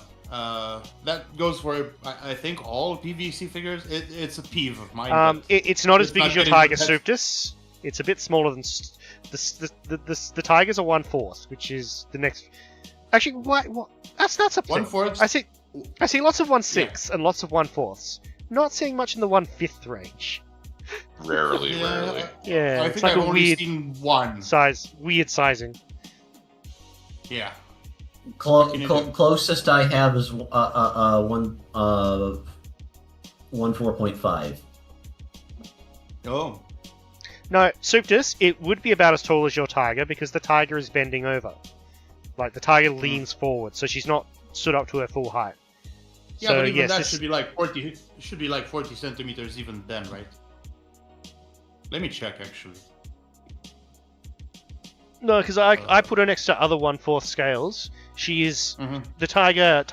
That goes for I think all PVC figures. It's a peeve of mine. It's not as it's big not as your getting Tiger the best- Suptus. It's a bit smaller than the Tigers are 1/4, which is the next. Actually, what? That's up there. 1/4. I see lots of 1/6 and lots of 1/4s. Not seeing much in the 1/5 range. Rarely. Yeah, I it's think like I've a only weird seen one. weird sizing. Yeah. Closest I have is 1/4.5. Oh. No, Suptus, it would be about as tall as your Tiger because the Tiger is bending over. Like the Tiger leans forward, so she's not stood up to her full height. Yeah, So but even yes, that this- should be like 40. Should be like 40 centimeters even then, right? Let me check actually. No, because I put her next to other 1/4 scales. She is Mhm. the Tiger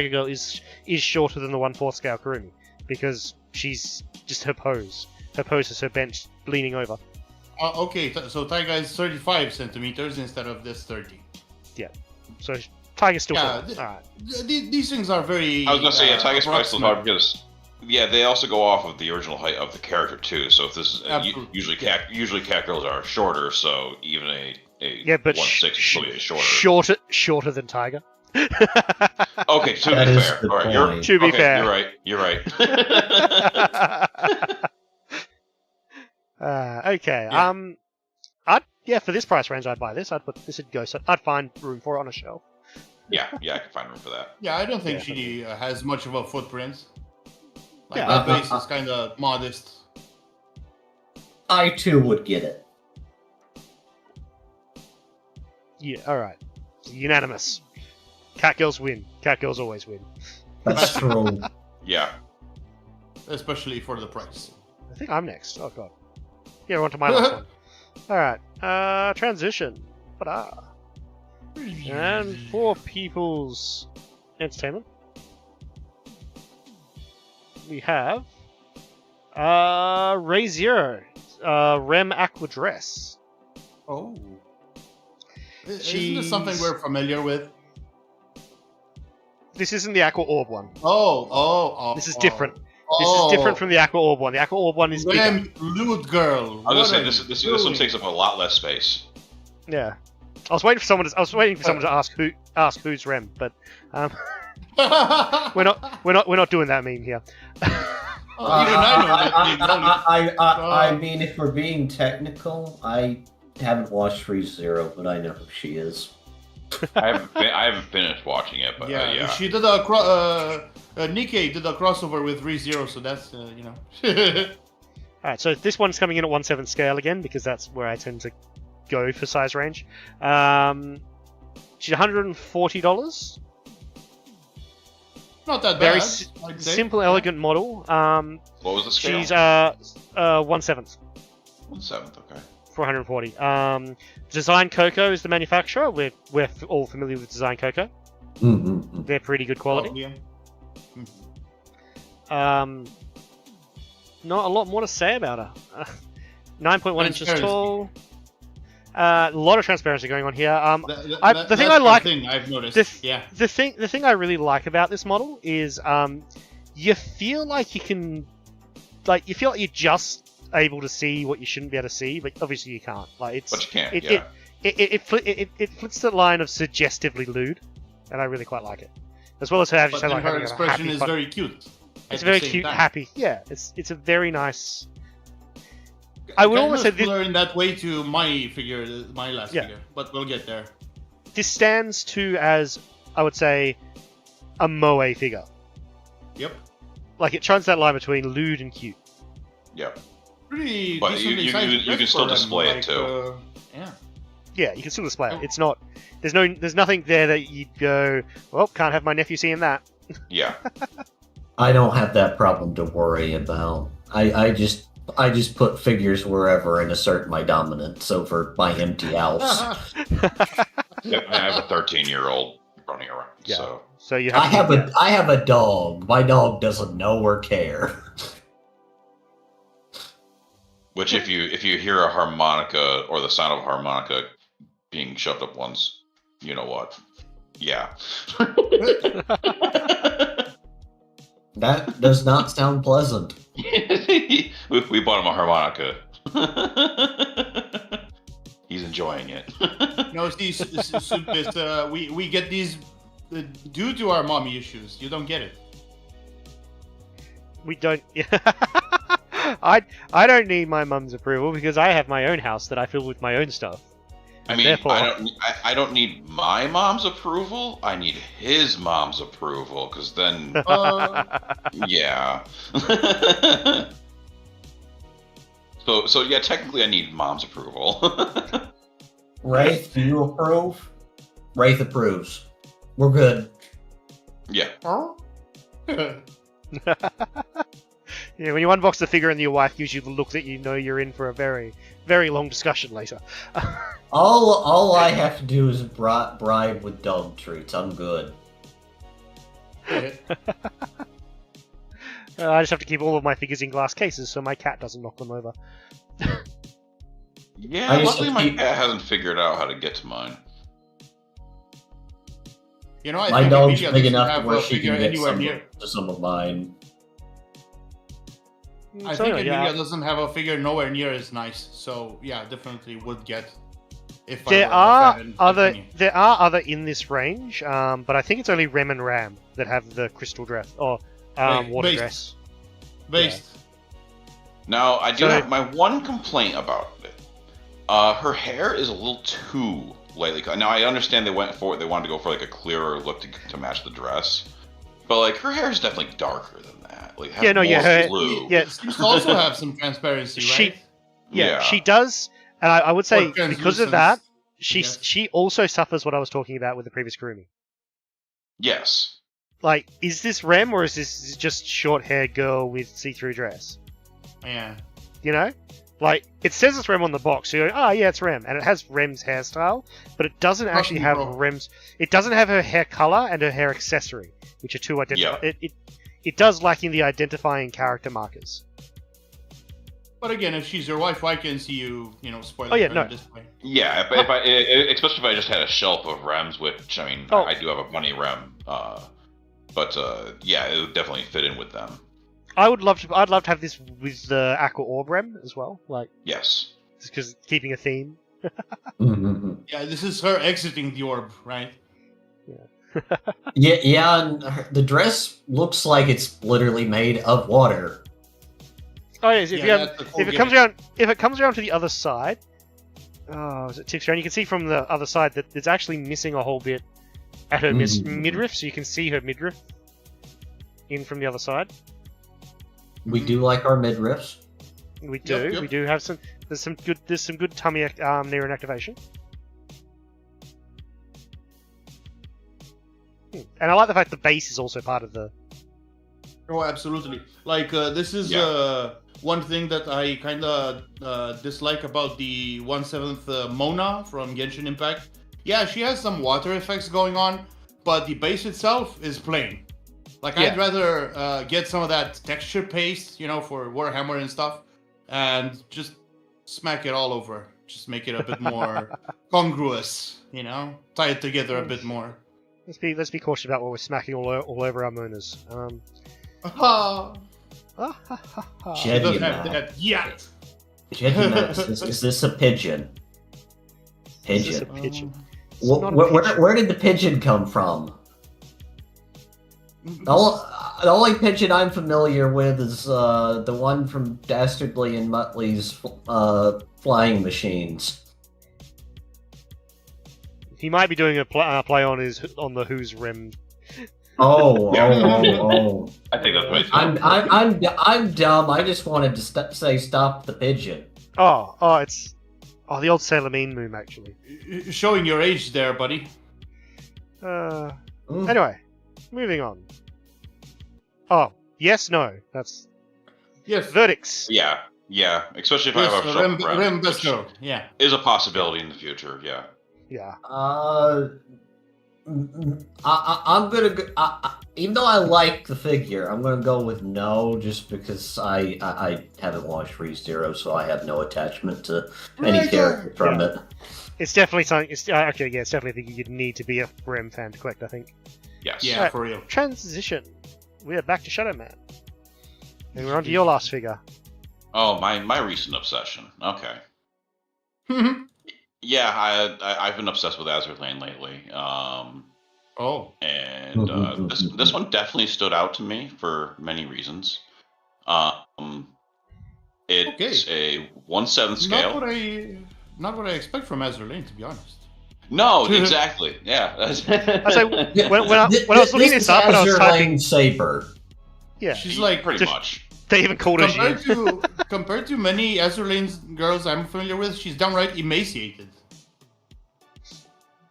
Girl is shorter than the 1/4 scale Kurumi because she's just her pose. Her pose is her bench leaning over. Okay, so Taiga is 35 centimeters instead of this 30. So Tiger's still Yeah, tall. Alright. These things are very. I was gonna say, yeah, Tiger's probably still approximate. hard because, yeah, they also go off of the original height of the character too. So if this is Absolutely. usually cat girls are shorter, so even a Yeah, but 1/6 is probably shorter. shorter than Tiger. Okay, to That be is fair, the all right, you're point. To be okay, fair. You're right. Okay. Yeah. For this price range, I'd buy this. I'd put this would go. So I'd find room for it on a shelf. yeah, I can find room for that. Yeah, I don't think Yeah. she has much of a footprint. Like Yeah. that base is kind of modest. I too would get it. Yeah. All right. Unanimous. Cat girls win. Cat girls always win. That's true. Yeah. Especially for the price. I think I'm next. Oh god. Yeah, we're on to my last one. Alright. Transition. Ta-da. And for people's entertainment, we have Ray Zero, Rem Aqua Dress. Oh. Isn't She's- this something we're familiar with? This isn't the Aqua Orb one. Oh. This is different. This is different from the Aqua Orb one. The Aqua Orb one is bigger. Rem Loot Girl. I was What gonna are say you this one doing? takes up a lot less space. Yeah. I was waiting for someone to ask who's Rem, but we're not doing that meme here. Even I know that name. I mean, if we're being technical, I haven't watched ReZero, but I know who she is. I haven't finished watching it, but Yeah, yeah. she did Nikkei did a crossover with ReZero, so that's Alright, so this one's coming in at 1/7 scale again, because that's where I tend to go for size range. She's $140. not that Very bad. I'd say. simple, elegant model. What was the scale? She's 1/7 1/7. Okay. for 140. Design Coco is the manufacturer. We're all familiar with Design Coco. Mm-hmm. They're pretty good quality. Oh, yeah. Not a lot more to say about her. 9.1 inches Transparency. tall. A lot of transparency going on here. The the thing I like- thing I've noticed. The thing I really like about this model is you feel like you can, you feel like you're just able to see what you shouldn't be able to see, but obviously you can't. Like it's But you can't. it, Yeah. it flits the line of suggestively lewd, and I really quite like it. As well as her But having then her having a expression happy is fun- very cute. It's at very the same cute, time. happy. Yeah, it's a very nice. I would Kind almost of say this, similar in that way to my figure, my last Yeah. figure, but we'll get there. this stands to as, I would say, a moe figure. Yep. Like it trans that line between lewd and cute. Yeah. Pretty But decently you sized can dress still for them, display it, like, too. Yeah. Yeah, you can still display it. Oh. It's not. There's nothing there that you'd go, well, can't have my nephew seeing that. Yeah. I don't have that problem to worry about. I just put figures wherever and assert my dominance over my empty house. I have a 13-year-old running around. Yeah. So So you have. I have a dog. My dog doesn't know or care. which if you hear a harmonica or the sound of a harmonica being shoved up one's, you know what? Yeah. That does not sound pleasant. we bought him a harmonica. He's enjoying it. No, see, we get these due to our mommy issues. You don't get it. We don't. I don't need my mum's approval because I have my own house that I fill with my own stuff. I mean, Therefore- I don't need my mom's approval. I need his mom's approval, because then, yeah. So yeah, technically I need mom's approval. Wraith, do you approve? Wraith approves. We're good. Yeah. Yeah, when you unbox the figure and your wife gives you the look that you know you're in for a very, very long discussion later. All I have to do is bribe with dog treats. I'm good. I just have to keep all of my figures in glass cases so my cat doesn't knock them over. Yeah, I just luckily my keep- cat hasn't figured out how to get to mine. You know, I My think dog's Emilia big doesn't enough have where a she figure can get anywhere near. some of mine. I So, think yeah, Emilia doesn't have a figure nowhere near as nice. So yeah, definitely would get. If I there were a are fan other like me. in this range, but I think it's only Rem and Ram that have the crystal dress or water Based. dress. Based. Now, I do So- have my one complaint about it. Her hair is a little too lightly cut. Now, I understand they wanted to go for like a clearer look to match the dress, but like her hair is definitely darker than that. Like, it has Yeah, no, yeah, more her- blue. yeah. It seems to also have some transparency, She- right? Yeah, she does, and I would say Or because of that, translucence, she also suffers what I was talking about with the previous Kurumi. Yes. Like, is this Rem or is this just short-haired girl with see-through dress? Yeah. You know? Like, it says it's Rem on the box, so you're like, oh yeah, it's Rem, and it has Rem's hairstyle, but it doesn't Trust actually me, have bro. Rem's. It doesn't have her hair color and her hair accessory, which are two identical. Yeah. It does lacking the identifying character markers. But again, if she's your wife, why can't see you, spoil Oh, yeah, her no. in this way? Yeah, if I especially if I just had a shelf of Rems, which I mean, Oh. I do have a bunny Rem, but yeah, it would definitely fit in with them. I'd love to have this with the Aqua Orb Rem as well, like Yes. just because keeping a theme. Yeah, this is her exiting the orb, right? Yeah, and the dress looks like it's literally made of water. Oh yes, if Yeah, you have, that's the cool if it comes around to the other side, as it tips around, you can see from the other side that it's actually missing a whole bit at her midriff, so you can see her midriff in from the other side. We do like our midriffs. We do. Yep. We do have some. There's some good tummy neuron activation. And I like the fact the base is also part of the. Oh, absolutely. Like, this is Yeah. one thing that I kind of dislike about the 1/7 Mona from Genshin Impact. Yeah, she has some water effects going on, but the base itself is plain. Like, Yeah. I'd rather get some of that texture paste, for Warhammer and stuff, and just smack it all over. Just make it a bit more congruous, tie it together a bit more. Let's be cautious about what we're smacking all over our monas. Ah, Jet- it doesn't Jetty have man. that yet. Jetty Max, is this a pigeon? Is this a Pigeon. pigeon? It's Wh- not a wh- pigeon. where did the pigeon come from? The only pigeon I'm familiar with is the one from Dastardly and Muttley's flying machines. He might be doing a play on the Who's Rem. Oh, Yeah. oh. I think that's what I'm dumb. I just wanted to say stop the pigeon. It's the old Sailor Moon actually. Showing your age there, buddy. Anyway, moving on. Oh, yes, no. That's Yes. verdicts. Yeah, especially if I Yes, have a shelf of Rems, Rem which Besto. Yeah. is a possibility in the future. Yeah. Yeah. I'm gonna go, even though I like the figure, I'm gonna go with no, just because I haven't watched ReZero, so I have no attachment to any character from it. It's definitely something. It's okay. Yeah, it's definitely a thing you'd need to be a Rem fan to collect. I think. Yes. Yeah, Alright, for real. Transition. We are back to Shadow Man, and we're on to your last figure. Oh, my recent obsession. Okay. Yeah, I've been obsessed with Azur Lane lately. Oh. And this one definitely stood out to me for many reasons. It's a 1/7 scale. Not what I expect from Azur Lane, to be honest. No, exactly. Yeah. I was like, when I was looking this up and I was typing Saber. Yeah, She's like pretty much. they even called her compared to many Azur Lane girls I'm familiar with, she's downright emaciated.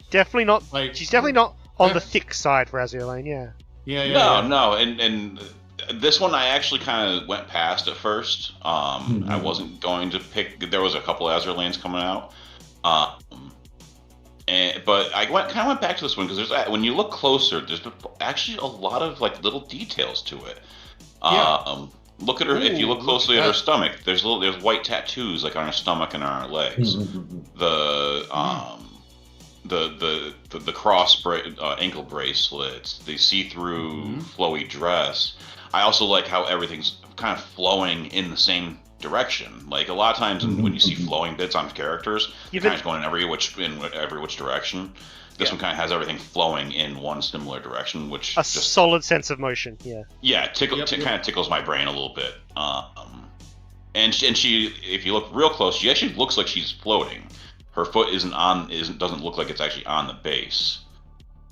Definitely not. Like She's definitely not on the thick side for Azur Lane. Yeah. No, and this one I actually kind of went past at first. I wasn't going to pick. There was a couple Azur Lanes coming out, but I kind of went back to this one because when you look closer, there's actually a lot of like little details to it. Look at her. If you look closely at her stomach, there's white tattoos like on her stomach and on her legs. The cross ankle bracelets, the see-through flowy dress. I also like how everything's kind of flowing in the same direction. Like a lot of times when you see flowing bits on characters, kind of going in every which direction. This one kind of has everything flowing in one similar direction, which just solid sense of motion. Yeah. Yeah, kind of tickles my brain a little bit. And she, if you look real close, she actually looks like she's floating. Her foot doesn't look like it's actually on the base.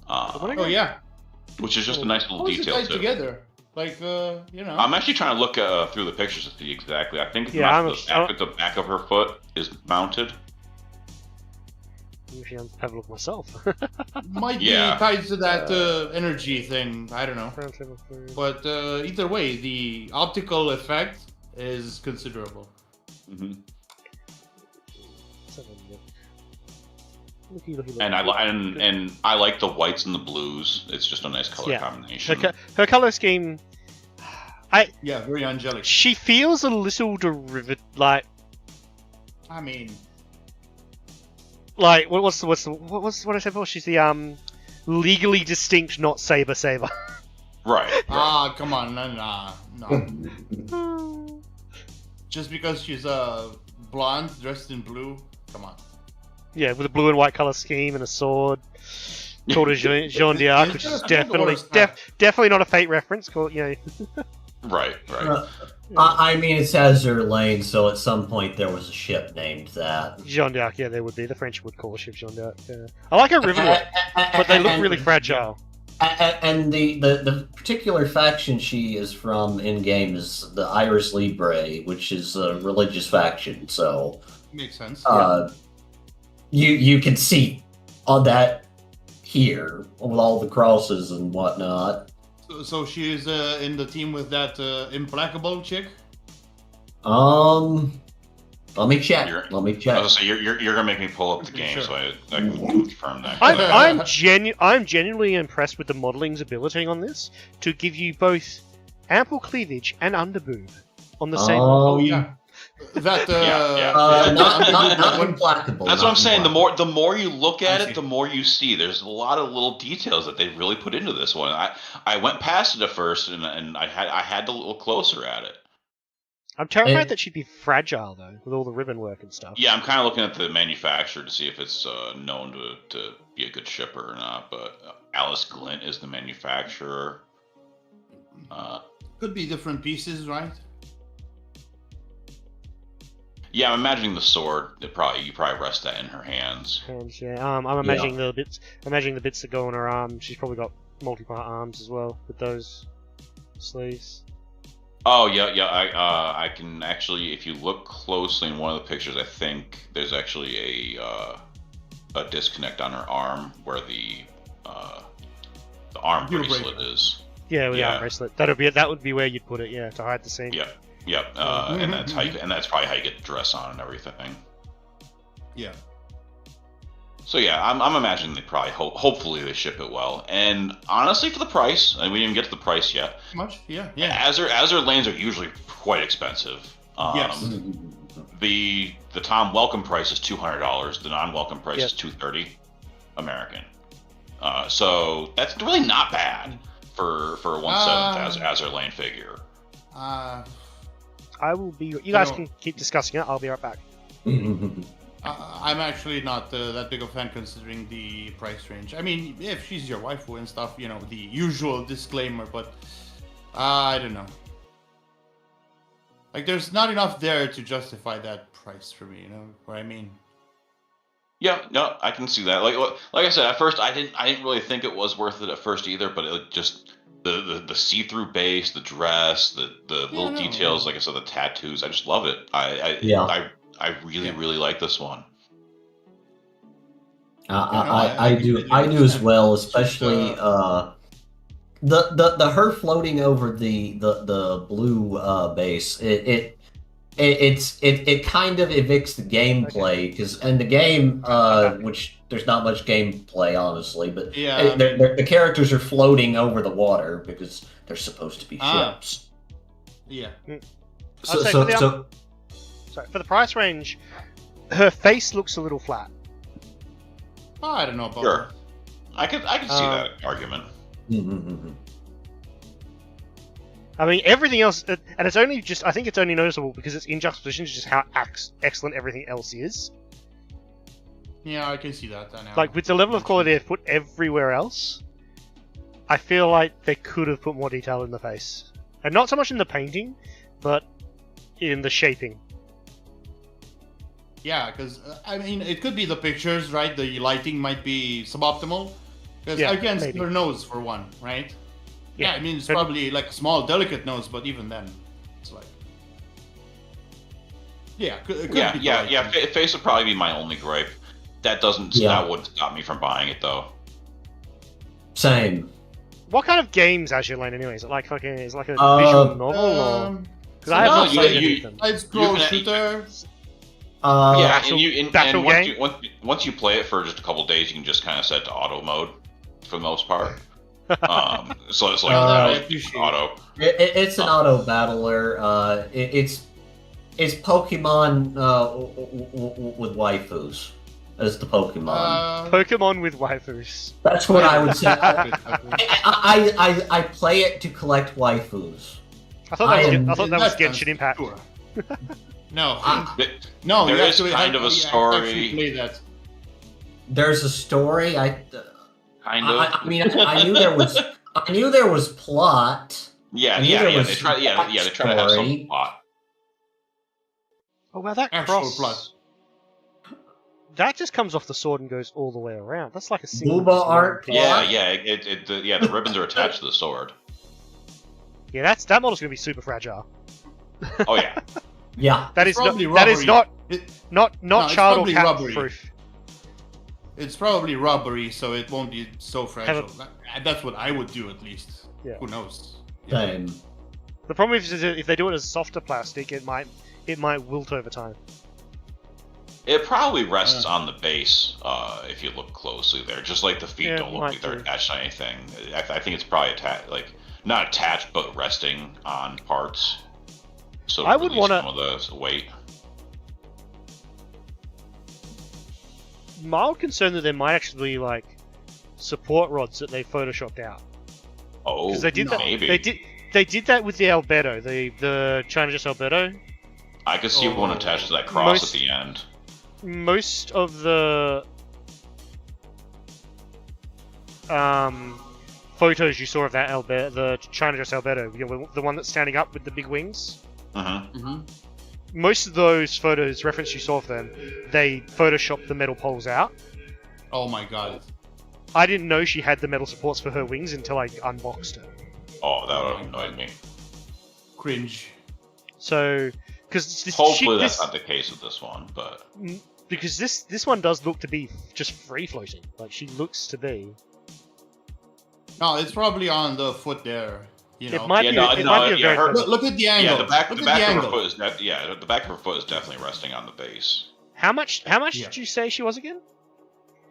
Oh yeah. Which is just a nice little detail too. Together, like I'm actually trying to look through the pictures to see exactly. I think the back of her foot is mounted. Usually I'll have a look myself. Might be tied to that energy thing. I don't know. But either way, the optical effect is considerable. And I like the whites and the blues. It's just a nice color combination. Her color scheme, very angelic. She feels a little derivative, like. I mean, like what I said before? She's the legally distinct, not saber. Right. Come on, no. Just because she's blonde, dressed in blue, come on. Yeah, with a blue and white color scheme and a sword. Called a Jean d'Arc, which is definitely not a Fate reference. Right. I mean, it's Azur Lane, so at some point there was a ship named that. Jean d'Arc, yeah, there would be. The French would call a ship Jean d'Arc. Yeah. I like her rivet, but they look really fragile. And the particular faction she is from in game is the Iris Libre, which is a religious faction. So makes sense. You can see on that here with all the crosses and whatnot. So she is in the team with that implacable chick. Let me check. So you're gonna make me pull up the game so I can confirm that. I'm genuinely impressed with the modeling's ability on this to give you both ample cleavage and underboob on the same. Oh yeah. That not implacable. That's what I'm saying. The more you look at it, the more you see. There's a lot of little details that they really put into this one. I went past it at first, and I had to look closer at it. I'm terrified that she'd be fragile though, with all the ribbon work and stuff. Yeah, I'm kind of looking at the manufacturer to see if it's known to be a good shipper or not. But Alice Glint is the manufacturer. Could be different pieces, right? Yeah, I'm imagining the sword. You probably rest that in her hands. I'm imagining the bits. Imagining the bits that go on her arm. She's probably got multi-part arms as well with those sleeves. Oh yeah. I can actually, if you look closely in one of the pictures, I think there's actually a disconnect on her arm where the arm bracelet is. Yeah, with the arm bracelet. That would be where you'd put it. Yeah, to hide the seam. Yep. And that's probably how you get the dress on and everything. Yeah. So yeah, I'm imagining they probably hopefully they ship it well. And honestly, for the price, and we didn't even get to the price yet. Much? Yeah, yeah. Azure lanes are usually quite expensive. Yes. The Tom welcome price is $200. The non-welcome price Yep. is $230 American. So that's really not bad for a 1/7 Azure lane figure. I will be. You guys can keep discussing it. I'll be right back. I'm actually not that big of a fan considering the price range. I mean, if she's your waifu and stuff, you know, the usual disclaimer, but I don't know. Like, there's not enough there to justify that price for me, you know what I mean? Yeah, no, I can see that. Like I said, at first I didn't really think it was worth it at first either, but it just the see-through base, the dress, the little details, like I said, the tattoos, I just love it. I really like this one. I do as well, especially the her floating over the blue base. It kind of evicts the gameplay because in the game, which there's not much gameplay honestly, but the characters are floating over the water because they're supposed to be ships. Yeah. Sorry, for the price range, her face looks a little flat. I don't know about Sure. I could see that argument. I mean, everything else, and it's only I think it's only noticeable because it's in juxtaposition to just how excellent everything else is. Yeah, I can see that now. Like, with the level of quality they've put everywhere else, I feel like they could have put more detail in the face. And not so much in the painting, but in the shaping. Yeah, because, I mean, it could be the pictures, right? The lighting might be suboptimal. Because, again, her nose, for one, right? Yeah, I mean, it's probably like a small, delicate nose, but even then, it's like... Yeah, it could be face would probably be my only gripe. That wouldn't stop me from buying it, though. Same. What kind of game's Azure Lane anyway? Is it like fucking? Is it like a visual novel or? Because I have not played any of them. Side-scroll shooter. Once you play it for just a couple days, you can just kind of set it to auto mode for the most part. So it's like auto. It's an auto battler. It's Pokemon with waifus. As the Pokemon. Pokemon with waifus. That's what I would say. I play it to collect waifus. I thought that was Genshin Impact. Sure. No, there is kind of a story. Play that. There's a story. Kind of. I mean, I knew there was. I knew there was plot. Yeah. They try to have some plot. Oh well, that cross. Plot. That just comes off the sword and goes all the way around. That's like a single. Booba art. Yeah. The ribbons are attached to the sword. Yeah, that model's gonna be super fragile. Oh yeah. Yeah. That is not child or cat proof. It's probably rubbery, so it won't be so fragile. That's what I would do, at least. Yeah. Who knows? Same. The problem is if they do it as softer plastic, it might wilt over time. It probably rests on the base if you look closely there. Just like the feet don't look like they're attached to anything. I think it's probably attached, like not attached, but resting on parts. So I would want some of the weight. Mild concern that there might actually be like support rods that they photoshopped out. Oh, because they did that. Maybe they did that with the Albedo, the China Just Albedo. I could see one attached to that cross at the end. Most of the photos you saw of that Albedo, the China Just Albedo, the one that's standing up with the big wings. Most of those photos, reference you saw of them, they photoshopped the metal poles out. Oh my god. I didn't know she had the metal supports for her wings until I unboxed her. Oh, that would have annoyed me. Cringe. So, because hopefully that's not the case with this one, but because this one does look to be just free floating, like she looks to be. No, it's probably on the foot there. You know? It might be a very look at the angle. Yeah, the back of her foot is the back of her foot is definitely resting on the base. How much did you say she was again?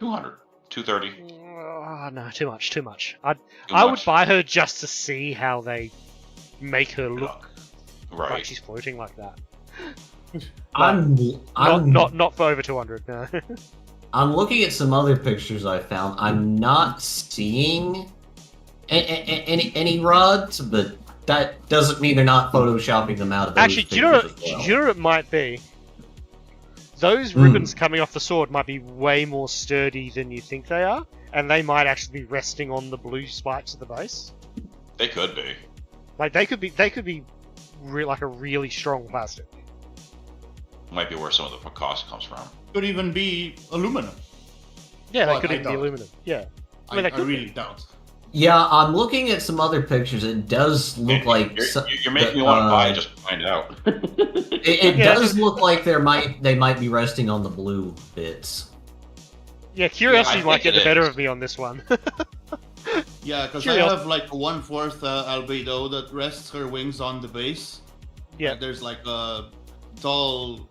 200, 230. Oh, no, too much, too much. I Too would much. buy her just to see how they make her look Right. like she's floating like that. I'm Not for over 200. No. I'm looking at some other pictures I found. I'm not seeing any rods, but that doesn't mean they're not photoshopping them out of those Actually, do you know pictures as well. do you know what it might be? Those ribbons coming off the sword might be way more sturdy than you think they are, and they might actually be resting on the blue spikes at the base. They could be. Like they could be like a really strong plastic. Might be where some of the cost comes from. Could even be aluminum. Yeah, But they could I even be doubt it. aluminum. Yeah. I, they I could be. really doubt. Yeah, I'm looking at some other pictures. It does look Man, like you're making me want to buy it just to find out. it Yeah. does look like they might be resting on the blue bits. Yeah, curiosity I might think get the it better is. of me on this one. Yeah, because I Curious. have like a 1/4 albedo that rests her wings on the base. Yeah. There's like a tall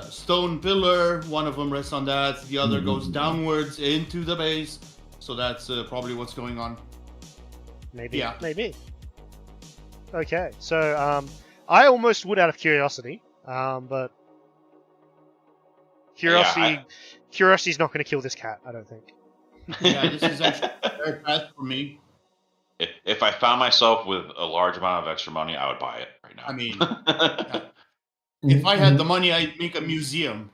stone pillar. One of them rests on that. The other goes downwards into the base. So that's probably what's going on. Maybe. Yeah. Maybe. Okay, so I almost would out of curiosity, but curiosity's not going to kill this cat. I don't think. Yeah, this is actually a fair path for me. If I found myself with a large amount of extra money, I would buy it right now. I mean, if I had the money, I'd make a museum.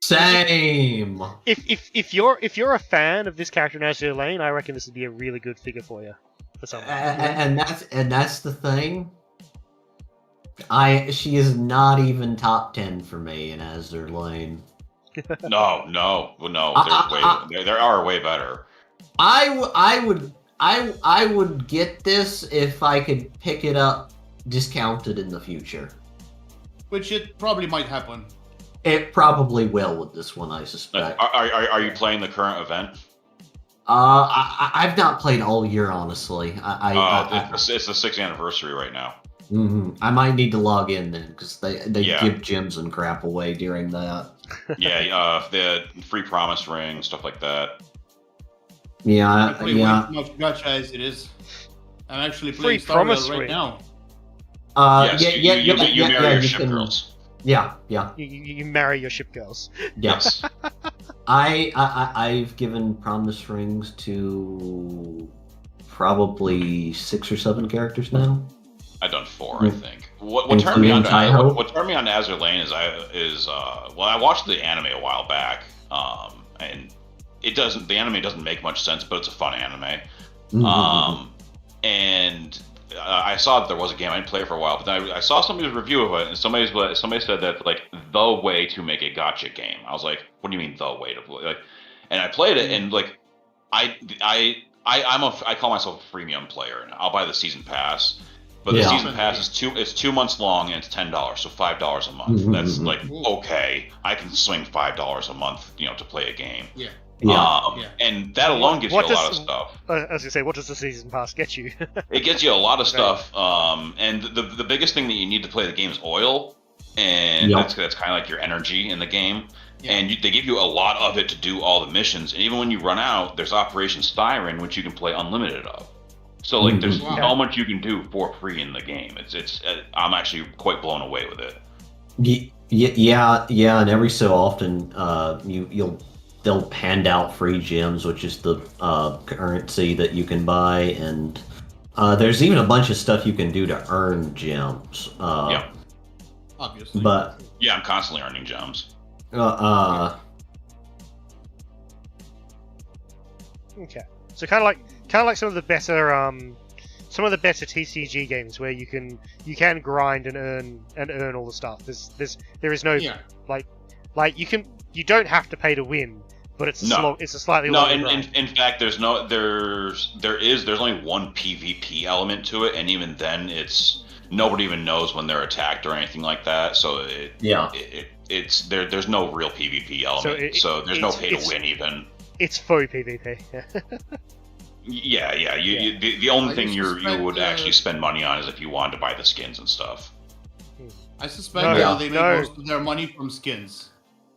Same. If you're a fan of this character in Azure Lane, I reckon this would be a really good figure for you. For someone. And that's the thing. She is not even top 10 for me in Azure Lane. No. There are way better. I would get this if I could pick it up discounted in the future. Which it probably might happen. It probably will with this one, I suspect. Are you playing the current event? I've not played all year, honestly. It's the 6th anniversary right now. I might need to log in then, because they Yeah. give gems and crap away during that. Yeah, the free promise ring, stuff like that. Yeah, I play yeah. way too much gacha as it is. I'm actually Free playing Star promise right ring. now. Yes, you marry your ship can- girls. Yeah. You marry your ship girls. Yes. Yes. I've given promise rings to probably 6 or 7 characters now. I've done 4, I think. What Including turned me on Taiho? what turned me on to Azure Lane is I watched the anime a while back, and the anime doesn't make much sense, but it's a fun anime. And I saw that there was a game. I didn't play it for a while, but then I saw somebody's review of it, and somebody said that like the way to make a gacha game. I was like, what do you mean the way to play? Like, and I played it, and like I call myself a freemium player, and I'll buy the season pass. But the Yeah. season pass is 2 months long, and it's $10, so $5 a month. That's like okay. I can swing $5 a month, to play a game. Yeah. Yeah. And that alone gives you a lot of stuff. As you say, what does the season pass get you? It gets you a lot of Okay. stuff. And the biggest thing that you need to play the game is oil, and Yep. that's kind of like your energy in the game. Yeah. And they give you a lot of it to do all the missions. And even when you run out, there's Operation Styron, which you can play unlimited of. So like, there's Wow. so much you can do for free in the game. It's I'm actually quite blown away with it. Yeah, and every so often, they'll hand out free gems, which is the currency that you can buy, and there's even a bunch of stuff you can do to earn gems. Yeah. Obviously. But Yeah, I'm constantly earning gems. Okay, so kind of like some of the better TCG games where you can grind and earn all the stuff. There is no Yeah. like you don't have to pay to win, but it's No. it's a slightly No, longer grind. in fact, there's only one PvP element to it, and even then, nobody even knows when they're attacked or anything like that. So there's no real PvP element. So there's no pay to win even. It's faux PvP. Yeah. The only I thing you suspect, would actually spend money on is if you wanted to buy the skins and stuff. I suspect No, they make no. most of their money from skins.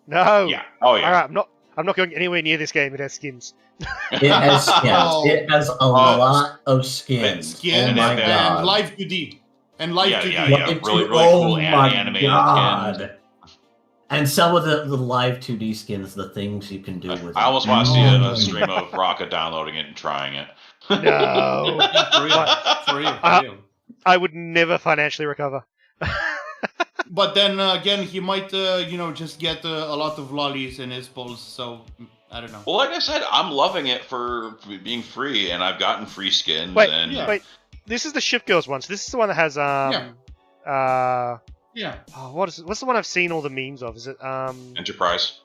No. Yeah. Oh yeah. All right, I'm not going anywhere near this game. It has skins. It has skins. Oh. It has a lot of skins. Skin Oh my and god. live 2D. And live Yeah, 2D. yeah. Really oh cool my animated god. skins. And some of the live 2D skins, the things you can do with I it. almost want to see Oh a stream of Raka downloading it and trying it. No. For real. For real. For real. I would never financially recover. But then again, he might, just get a lot of lollies in his polls. So I don't know. Well, like I said, I'm loving it for being free, and I've gotten free skins. Wait, and wait. This is the Ship Girls one. So this is the one that has Yeah. oh, what's the one I've seen all the memes of? Is it Enterprise.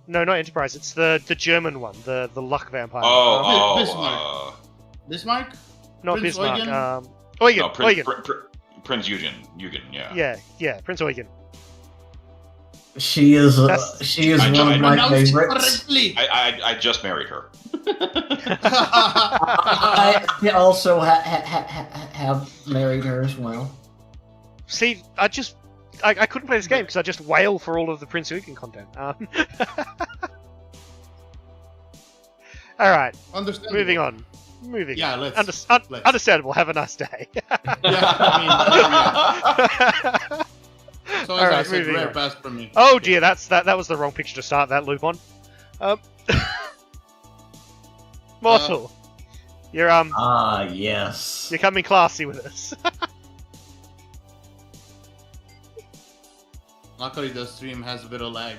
No, not Enterprise. It's the German one, the luck vampire. Bismarck. Bismarck? Not Prince Bismarck. Eugen? Eugen. No, Eugen. Prince Eugen. Yeah, Prince Eugen. She is That's- she is I one don't- of my Pronounce it favorites. correctly. I just married her. I also have married her as well. See, I couldn't play this game because I just wail for all of the Prince Eugen content. All right, Understandable. moving on. Moving. Yeah, on. let's. Understandable. Have a nice day. So All as right, I said, moving rare on. pass from me. Oh dear, that was the wrong picture to start that loop on. Mortal, you're Yes. you're coming classy with us. Luckily, the stream has a bit of lag.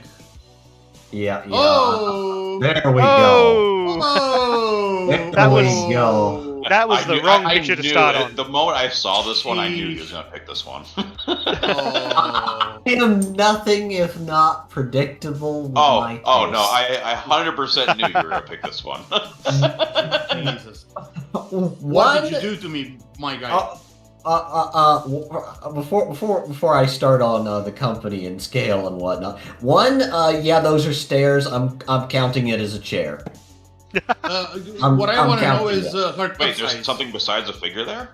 Yeah. Oh! There we go. Oh, Oh! There That we was- go. that was I the knew- wrong I picture to knew start it. on. The moment I saw this one, I knew he was gonna pick this one. Oh. I am nothing if not predictable. With my oh no! taste. I 100% knew you were gonna pick this one. Jesus. What One. did you do to me, my guy? Before I start on the company and scale and whatnot, yeah, those are stairs. I'm counting it as a chair. What I I'm want to know counting is it. her Wait, size. there's something besides a figure there?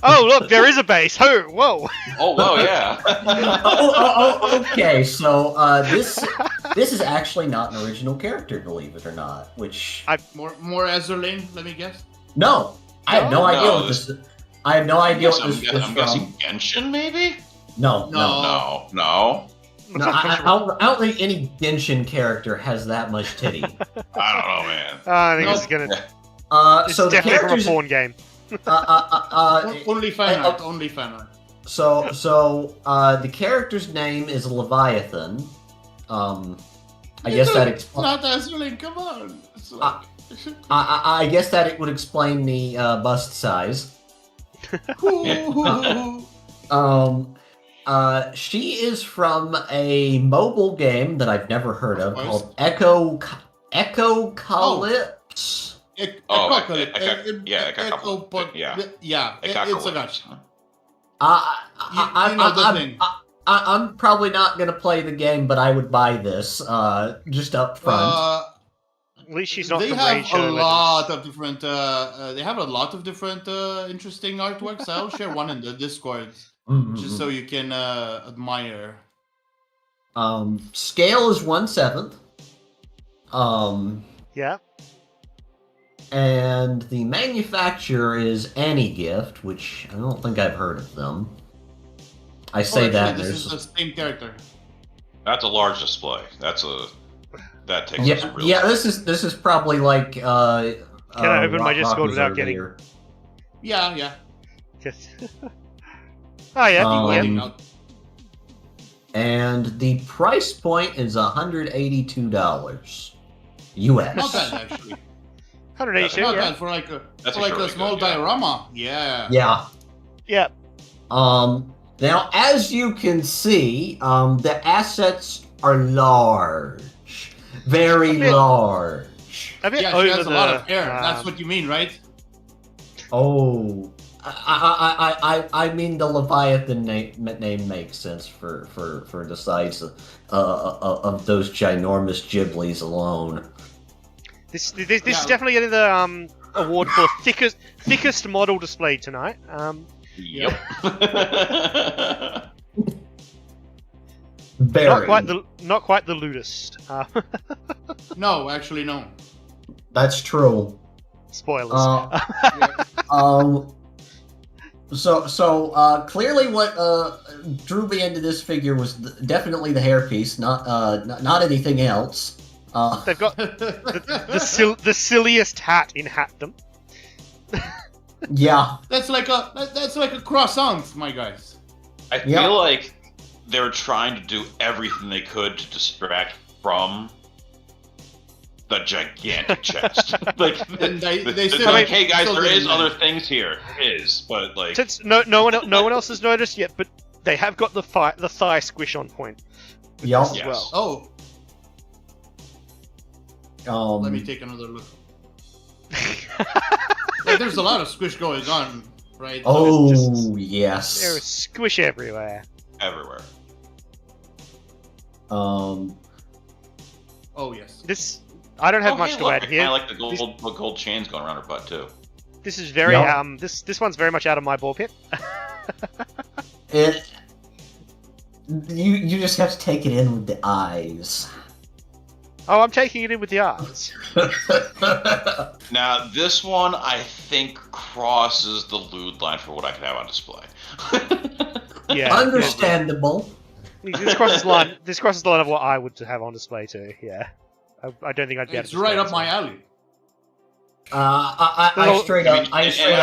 Oh look, there is a base. Oh, whoa. Oh, well, yeah. Okay. So this is actually not an original character, believe it or not. Which More Azerlane, let me guess. no, I have no idea No, what this. I have no idea what this is I'm from. guessing Genshin, maybe? No. No. No. Looks No, like I Crunchyroll. don't think any Genshin character has that much titty. I don't know, man. I think this is Nope. gonna. It's So the definitely from a characters. porn game. Only fan art. Only fan art. So the character's name is Leviathan. I guess that It's not Azerlane, come on. It's like... I guess that it would explain the bust size. She is from a mobile game that I've never heard of called Echo Calypse. Yeah, it's a gacha. You know the thing. I'm probably not gonna play the game, but I would buy this just up front. At least she's not They from have Rage a Shadow lot of different. They have a lot of different interesting artworks. I'll share one in the Discord just so you can admire. Scale is 1/7. Yeah. And the manufacturer is AnyGift, which I don't think I've heard of them. I say Actually, that this there's is the same character. That's a large display. That takes yeah, some real yeah. time. This is probably like. Can I open my Discord without getting- Yeah. Just... oh yeah. Um, And the price point is $182 US. Not bad actually. 182. Not Yeah. bad for like That's a really small good, yeah. diorama. Yeah. Yeah. Yeah. Now, as you can see, the assets are large, very A bit- large. A bit Yeah, over she has the. a lot of hair. That's what you mean, right? Oh, I mean the Leviathan name makes sense for the size of those ginormous Ghiblies alone. This is definitely getting the award for thickest model display tonight. Yep. Very. Not quite the lewdest. No, actually, no. That's true. Spoilers. So clearly, what drew me into this figure was definitely the hairpiece, not anything else. They've got the silliest hat in hatdom. Yeah. That's like a croissant, my guys. I feel like they were trying to do everything they could to distract from the gigantic chest. Like, And they still still like, hey guys, still there is didn't other manage. things here. There is, but like, Since no one else has noticed yet, but they have got the thigh squish on point. Yup. As Yes. well. Let me take another look. Like, there's a lot of squish going on, right? Oh yes. There is squish everywhere. everywhere. Oh yes. This I don't have much hey, to look, add I here. kinda like the gold chains going around her butt too. This is very Yup. this one's very much out of my ball pit. You just have to take it in with the eyes. Oh, I'm taking it in with the eyes. Now this one I think crosses the lewd line for what I could have on display. Yeah. Understandable. This crosses the line. This crosses the line of what I would have on display too. Yeah. I don't think I'd be able It's to right display up this my one. alley. I straight up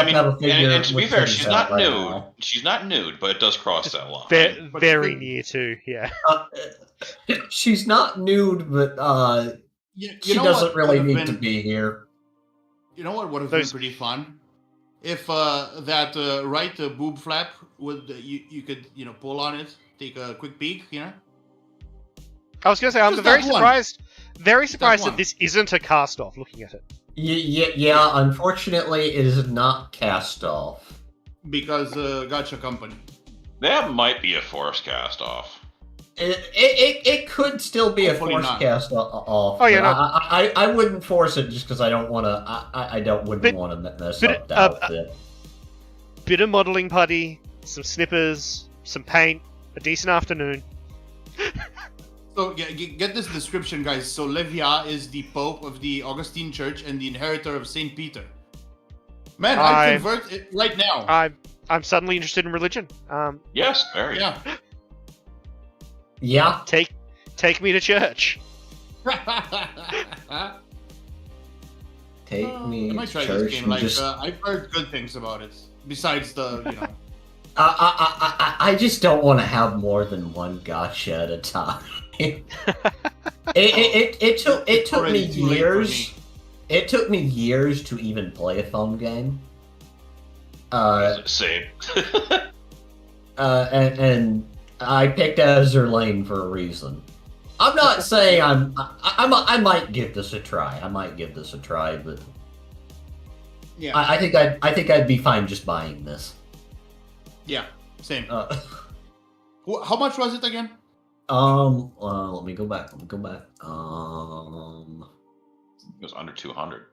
have a figure. and to be with fair, titties she's out not right nude. now. She's not nude, but it does cross that line. Very near to. Yeah. She's not nude, but she know doesn't what really would need have to been- be here. You know what would have been Those- pretty fun? If that right boob flap would you could pull on it, take a quick peek, I was gonna say I'm Just very that one. surprised. Very surprised one. that this isn't a cast off. Looking at it. Yeah. Unfortunately, it is not cast off. because gotcha company. That might be a force cast off. It could still be Hopefully a force not. cast off. Oh, yeah, but no. I wouldn't force it just because I don't want to. I wouldn't But- want to mess but, up the outfit. Bit of modeling putty, some snippers, some paint, a decent afternoon. So get this description, guys. So Levia is the Pope of the Augustine Church and the inheritor of Saint Peter. Man, I'd convert it right now. I'm suddenly interested in religion. Yes, very. Yeah. Yeah. Take me to church. Take me I might try to this church game. and Like just. I've heard good things about it. Besides the I just don't want to have more than one gotcha at a time. it took me Already too late for years. me. It took me years to even play a phone game. Same. And I picked Azure Lane for a reason. I'm not saying I might give this a try. But yeah. I think I'd be fine just buying this. Yeah. Same. How much was it again? let me go back. It was under 200.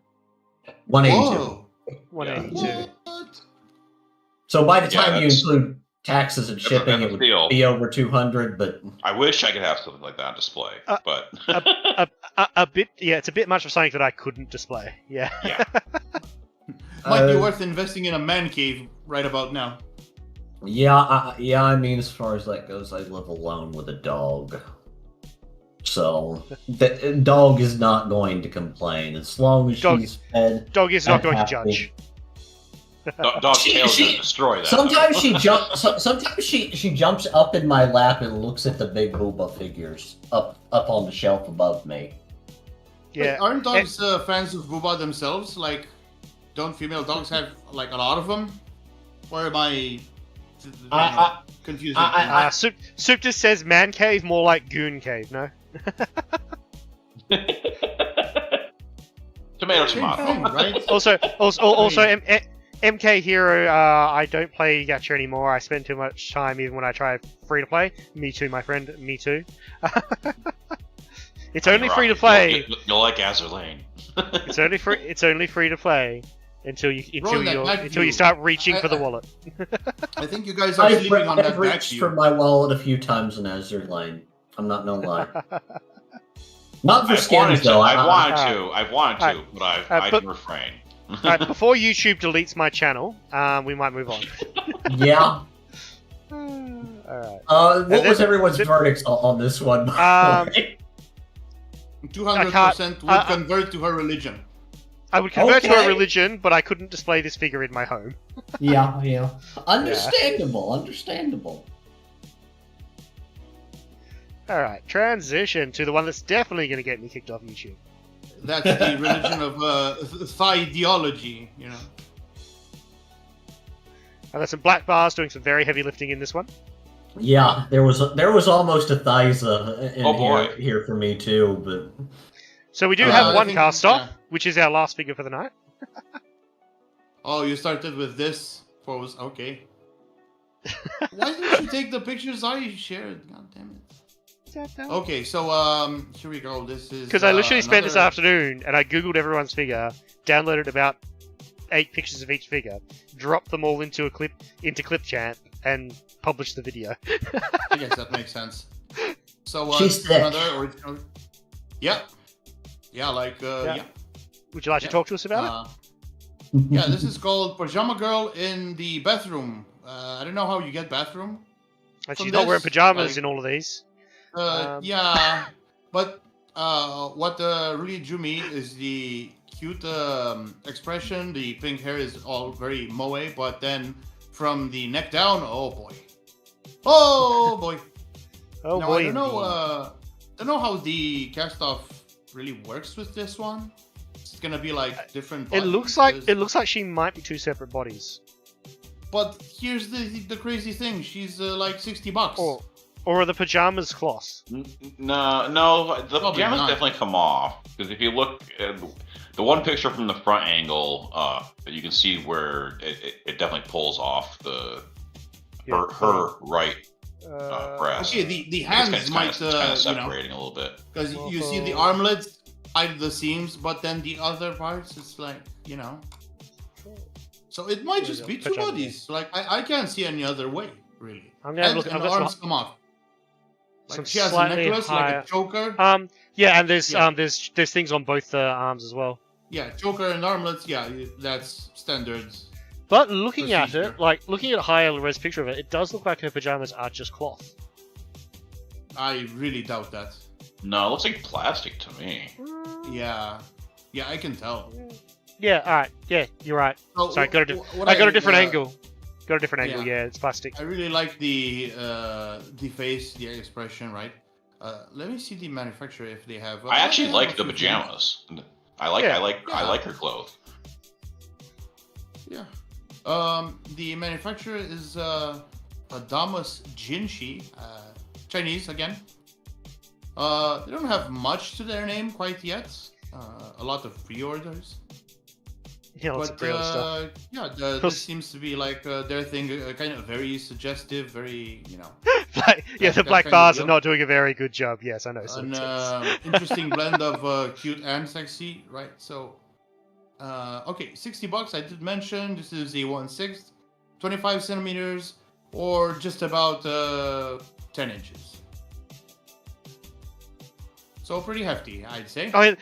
182. Whoa. 182. What? So by the Yeah, time you that's- include taxes and that's a- shipping, that's a it would steal. be over 200. But I wish I could have something like that on display, but A bit. Yeah, it's a bit much for something that I couldn't display. Yeah. yeah. Might be Uh, worth investing in a man cave right about now. I mean, as far as that goes, I live alone with a dog. So, the dog is not going to complain as long as Dog- she's fed. Dog is not I'm going to happy. judge. Dog She- tail's she- gonna destroy that. Sometimes she jumps. Sometimes she jumps up in my lap and looks at the big booba figures up on the shelf above me. Yeah. Wait, aren't dogs fans of Booba themselves? Like, don't female dogs have like a lot of them? Or am I confused? Soup just says man cave, more like goon cave. No. Tomato, Same tomato. thing, right? Also, MK Hero. I don't play gacha anymore. I spend too much time even when I try free to play. Me too, my friend. Me too. It's only free to play. You'll like Azure Lane. It's only free. It's only free to play until Rolling that back you view. start reaching for the wallet. I think you guys are I've sleeping on that reached back for view. my wallet a few times in Azure Lane. I'm not gonna lie. Not for I've wanted skins, though. I've wanted to, but I but- can refrain. Alright, before YouTube deletes my channel, we might move on. Yeah. Alright. What was everyone's verdict on this one? 200% would convert to her religion. I would convert to a Okay. religion, but I couldn't display this figure in my home. Yeah. Understandable. Alright, transition to the one that's definitely going to get me kicked off YouTube. That's the religion of ideology, you know. I've got some black bars doing some very heavy lifting in this one. Yeah, there was almost a Thysa in Oh, boy. here for me too, but So we do I have one think- cast off, yeah. which is our last figure for the night. Oh, you started with this pose. Okay. Why didn't you take the pictures I shared? God damn it. Okay, so here we go. This is Because I literally spent this another- afternoon and I googled everyone's figure, downloaded about 8 pictures of each figure, dropped them all into Clipchamp, and published the video. I guess that makes sense. So She's thick. another original. Yeah. Yeah, yeah. Would you like to talk to us about Yeah, this is called Pajama Girl in the bathroom. I don't know how you get bathroom. it? And from she's not wearing this, pajamas like- in all of these. Yeah, but what really drew me is the cute expression. The pink hair is all very moe, but then from the neck down, oh boy. Oh boy. Oh Now, boy. I don't know how the cast off really works with this one. It's gonna be like different. It looks like she might be 2 separate bodies. But here's the crazy thing. She's like $60. Or are the pajamas cloth? No, the Probably pajamas not. definitely come off. Because if you look at the one picture from the front angle, you can see where it definitely pulls off her right breast. Okay, the It's hands kinda- might it's kinda you know, separating a little bit. because you see the armlets hide the seams, but then the other parts, it's like, you know. So it might just be two Pajama. bodies. Like I can't see any other way, really. I'm gonna And, look. and I've the got arms some, come off. some Like she has a slightly necklace, like higher. a choker. Yeah, and there's Yeah. there's things on both the arms as well. Yeah, choker and armlets. Yeah, that's standard. But looking at Procedure. it, like looking at a higher res picture of it, it does look like her pajamas are just cloth. I really doubt that. No, it looks like plastic to me. Yeah, I can tell. Yeah. All right. Yeah, you're right. So, Sorry, what I got a different angle. Got a different angle. yeah. Yeah, it's plastic. I really like the face, the expression, right? Let me see the manufacturer if they have. I actually they like have the a few pajamas. I like Yeah. I like her clothes. things. Yeah. The manufacturer is Adamas Jinshi, Chinese again. They don't have much to their name quite yet. A lot of pre-orders. Yeah, lots of pre-order stuff. Yeah, this seems to be like their thing, kind of very suggestive, very, you know, Yeah, the that black kind of bars are deal. not doing a very good job. Yes, I know. So an interesting blend of cute and sexy, right? So, okay, $60. I did mention this is a 1/6, 25 centimeters, or just about 10 inches. So pretty hefty, I'd say. I mean,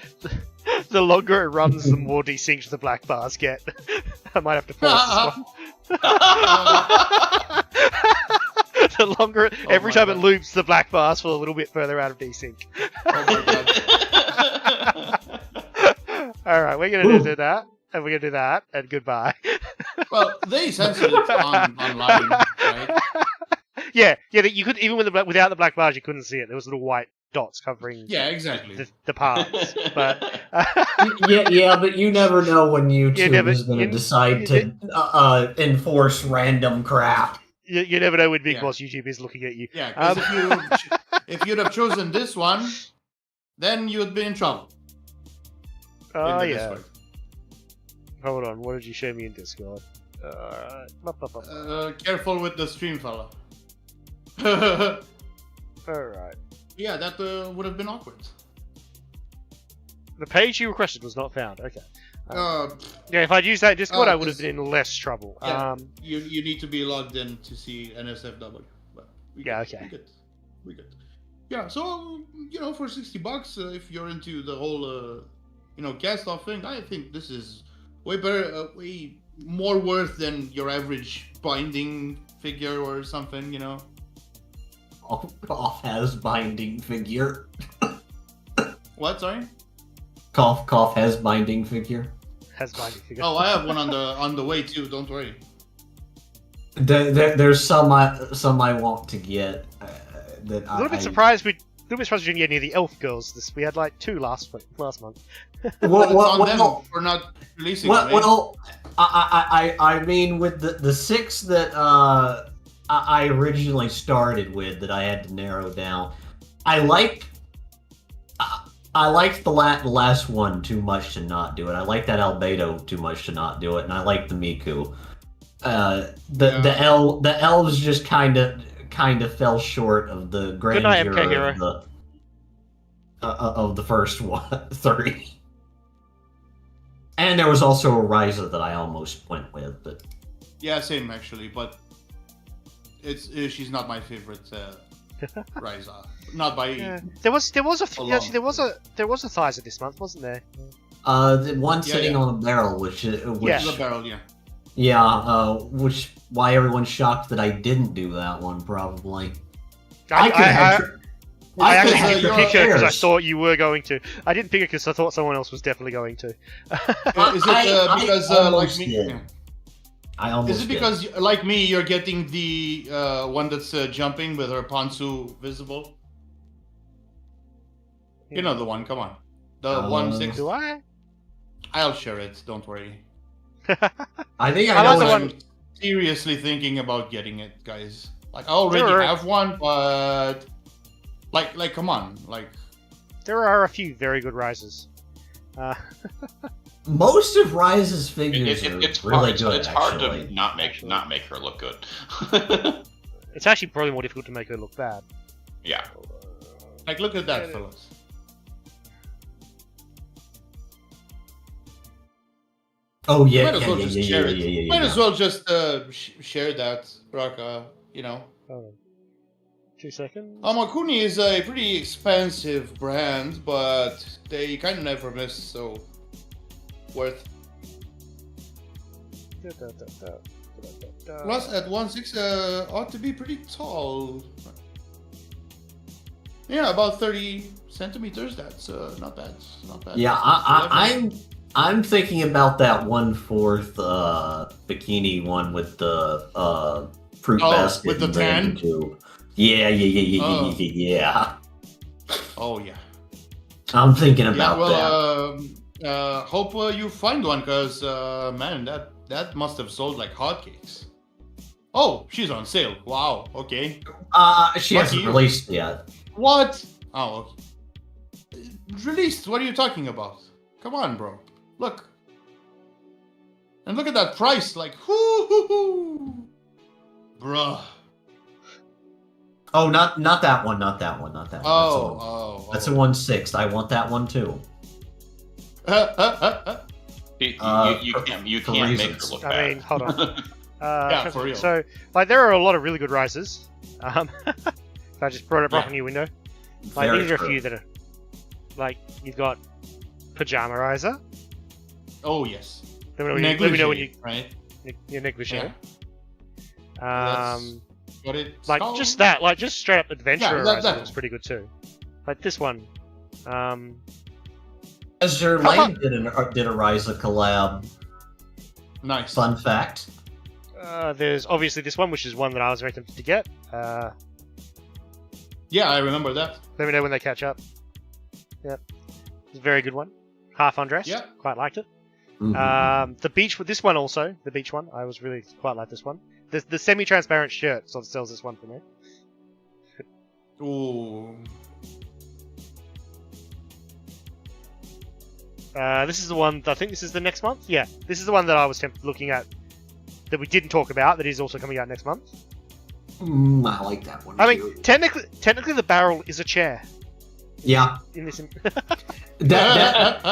the longer it runs, the more desynced the black bars get. I might have to pause this one. The longer, every my time it God. loops, the black bars fall a little bit further out of desync. Oh my god. All right, we're gonna do that, and we're gonna do that, and goodbye. Well, they censored it online, right? Yeah, you could even with without the black bars, you couldn't see it. There was little white dots covering Yeah, exactly. the parts. But yeah, but you never know when YouTube never- is going you- to decide to enforce random crap. you never know when Big Yeah. Boss YouTube is looking at you. Yeah, because Um, if you'd have chosen this one, then you'd be in trouble. Oh in the yeah. Discord. Hold on, what did you show me in Discord? Careful with the stream, fella. Alright. Yeah, that would have been awkward. The page you requested was not found. Okay. Uh, Yeah, if I'd used that Discord, Oh, I would have it's- been in less trouble. Yeah. you need to be logged in to see NSFW. But we Yeah, good, okay. We good. Yeah, so for $60, if you're into the whole cast off thing, I think this is way better, way more worth than your average binding figure or something. Cough has binding figure. What? Sorry. Cough has binding figure. Has binding figure. Oh, I have one on the way too. Don't worry. There's some I want to get. That A little bit surprised we didn't get any of the elf girls. We had like 2 last month. Well, them for not releasing them. Well, I mean, with the 6 that I originally started with, that I had to narrow down, I liked the last one too much to not do it. I liked that Albedo too much to not do it, and I liked the Miku. The elves just kind of fell short of the grandeur of the first 3. And there was also a Ryza that I almost went with, but yeah, same actually. But she's not my favorite Ryza. Not by there was a Thyza this month, wasn't there? the one sitting on a barrel, which the barrel, yeah. Yeah, which why everyone's shocked that I didn't do that one, probably. I actually have didn't pick her because I thought you were going to. I didn't pick her because I thought someone else was definitely going to. Is it because like me? Yeah. I almost Is it because like me, you're getting the one that's jumping with her Ponsu visible? You know the one. Come on, the 1/6. Do I? I'll share it. Don't worry. I think I I know like the what one- Seriously thinking about getting it, guys. Like I already have one, but like come on, like There are a few very good rises. most of Rise's figures It's are really hard. good. It's hard actually. to not make her look good. It's actually probably more difficult to make her look bad. Yeah. like look at that, fellas. Oh yeah, Might as well just share it. yeah. Might as well just share that, Raka. Oh. 2 seconds. Amakuni is a pretty expensive brand, but they kind of never miss, so worth. Plus, at 1/6, ought to be pretty tall. Yeah, about 30 centimeters. That's not bad. Not bad. Yeah, I'm thinking about that 1/4 bikini one with the fruit basket with the and branding tan? tube. Yeah. Oh yeah. I'm thinking Yeah. about Well, hope you find one, cause man, that must have sold like hotcakes. Oh, she's on sale. Wow. Okay. that. She hasn't Lucky you. released yet. What? Oh. Okay. Released? What are you talking about? Come on, bro. Look. And look at that price. Like, hoo. Bruh. Oh, not that one. Not that one. That's a 1/6. I want that one too. You can't for make her reasons. look I bad. mean, hold on. Yeah, for real. So, like, there are a lot of really good rises. I just brought it up Yeah. on your window. Like, Very these are a true. few that are, like, you've got Pajama Riser. Oh, yes. Let me know when you Right? your negligee. Yeah. Um, What it's like called? just that, like just straight up Adventurer Yeah, that- Riser that- was pretty good too. Like this one. Ezra How Lane did a Ryza collab. Nice. Fun fact. There's obviously this one, which is one that I was very tempted to get. Yeah, I remember that. Let me know when they catch up. Yep, it's a very good one. Half undressed. Yeah. Quite liked it. Mhm. The beach with this one also, the beach one, I was really quite like this one. The semi-transparent shirt sort of sells this one for me. Ooh. This is the one. I think this is the next month. Yeah, this is the one that I was looking at that we didn't talk about. That is also coming out next month. I like that one. I too. mean, technically, the barrel is a chair yeah. in this. That's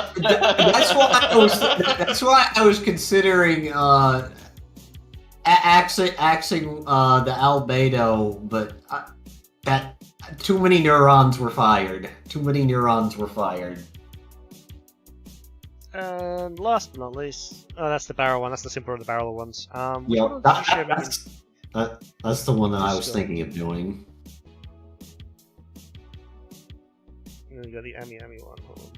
why I was considering axing the Albedo, but Too many neurons were fired. Too many neurons were fired. And last but not least, oh, that's the barrel one. That's the simpler of the barrel ones. Which Yeah, one did you share me in? that's the one that I was Discord. thinking of doing. And then you got the Ami one. Hold on.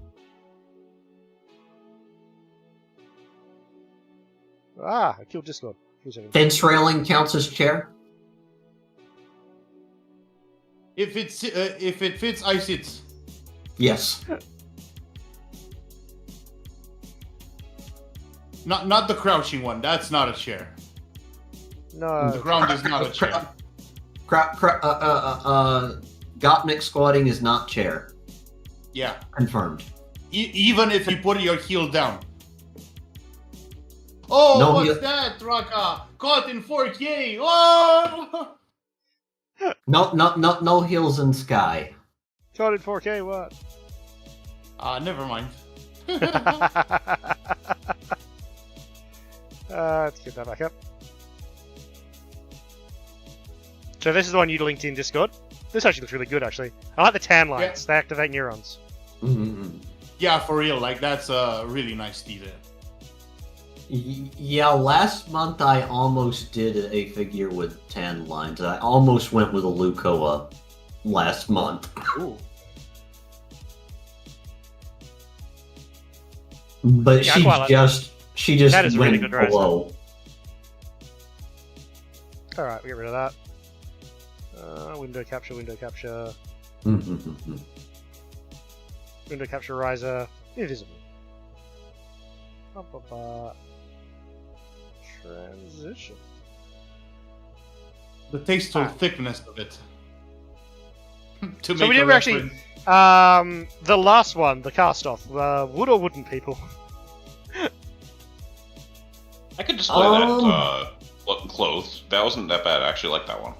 Ah, I killed Discord. Fence railing counts as chair? If it fits, I sit. Yes. Not the crouching one. That's not a chair. No. The ground is not a chair. Gottmik squatting is not chair. Yeah. Confirmed. Even if you put your heel down. Oh, No what's heel- that, Raka? Caught in 4K. Oh! No heels in sky. Caught in 4K, what? Never mind. Let's get that back up. So this is the one you linked in Discord. This actually looks really good, actually. I like the tan lines. They activate neurons. Mm-hmm. Yeah, for real. Like, that's a really nice detail. Yeah, last month I almost did a figure with tan lines. I almost went with a Lukoa last month. Ooh. But Yeah, I quite like she just That is went really good design. below. Alright, we get rid of that. Window capture, window capture, Mm-hmm. window capture riser, invisible. Transition. The tasteful thickness of it. To So we make a never actually- reference. The last one, the cast off, wood or wooden people? I could display that clothes. That wasn't that bad. I actually like that one.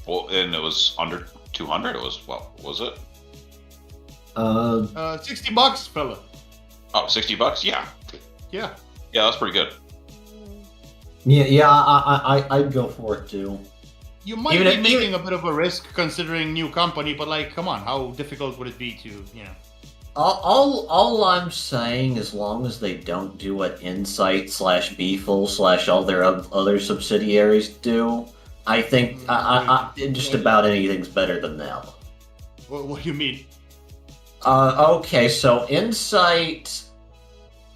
Well, and it was under 200. It was, well, was it? $60, fella. Oh, $60? Yeah. Yeah. Yeah, that's pretty good. Yeah, I'd go for it too. You might Even be if- making a bit of a risk considering new company, but like, come on, how difficult would it be to, you know? All I'm saying, as long as they don't do what Insight / Beeful / all their other subsidiaries do, I think just about anything's better than them. What do you mean? Okay, so Insight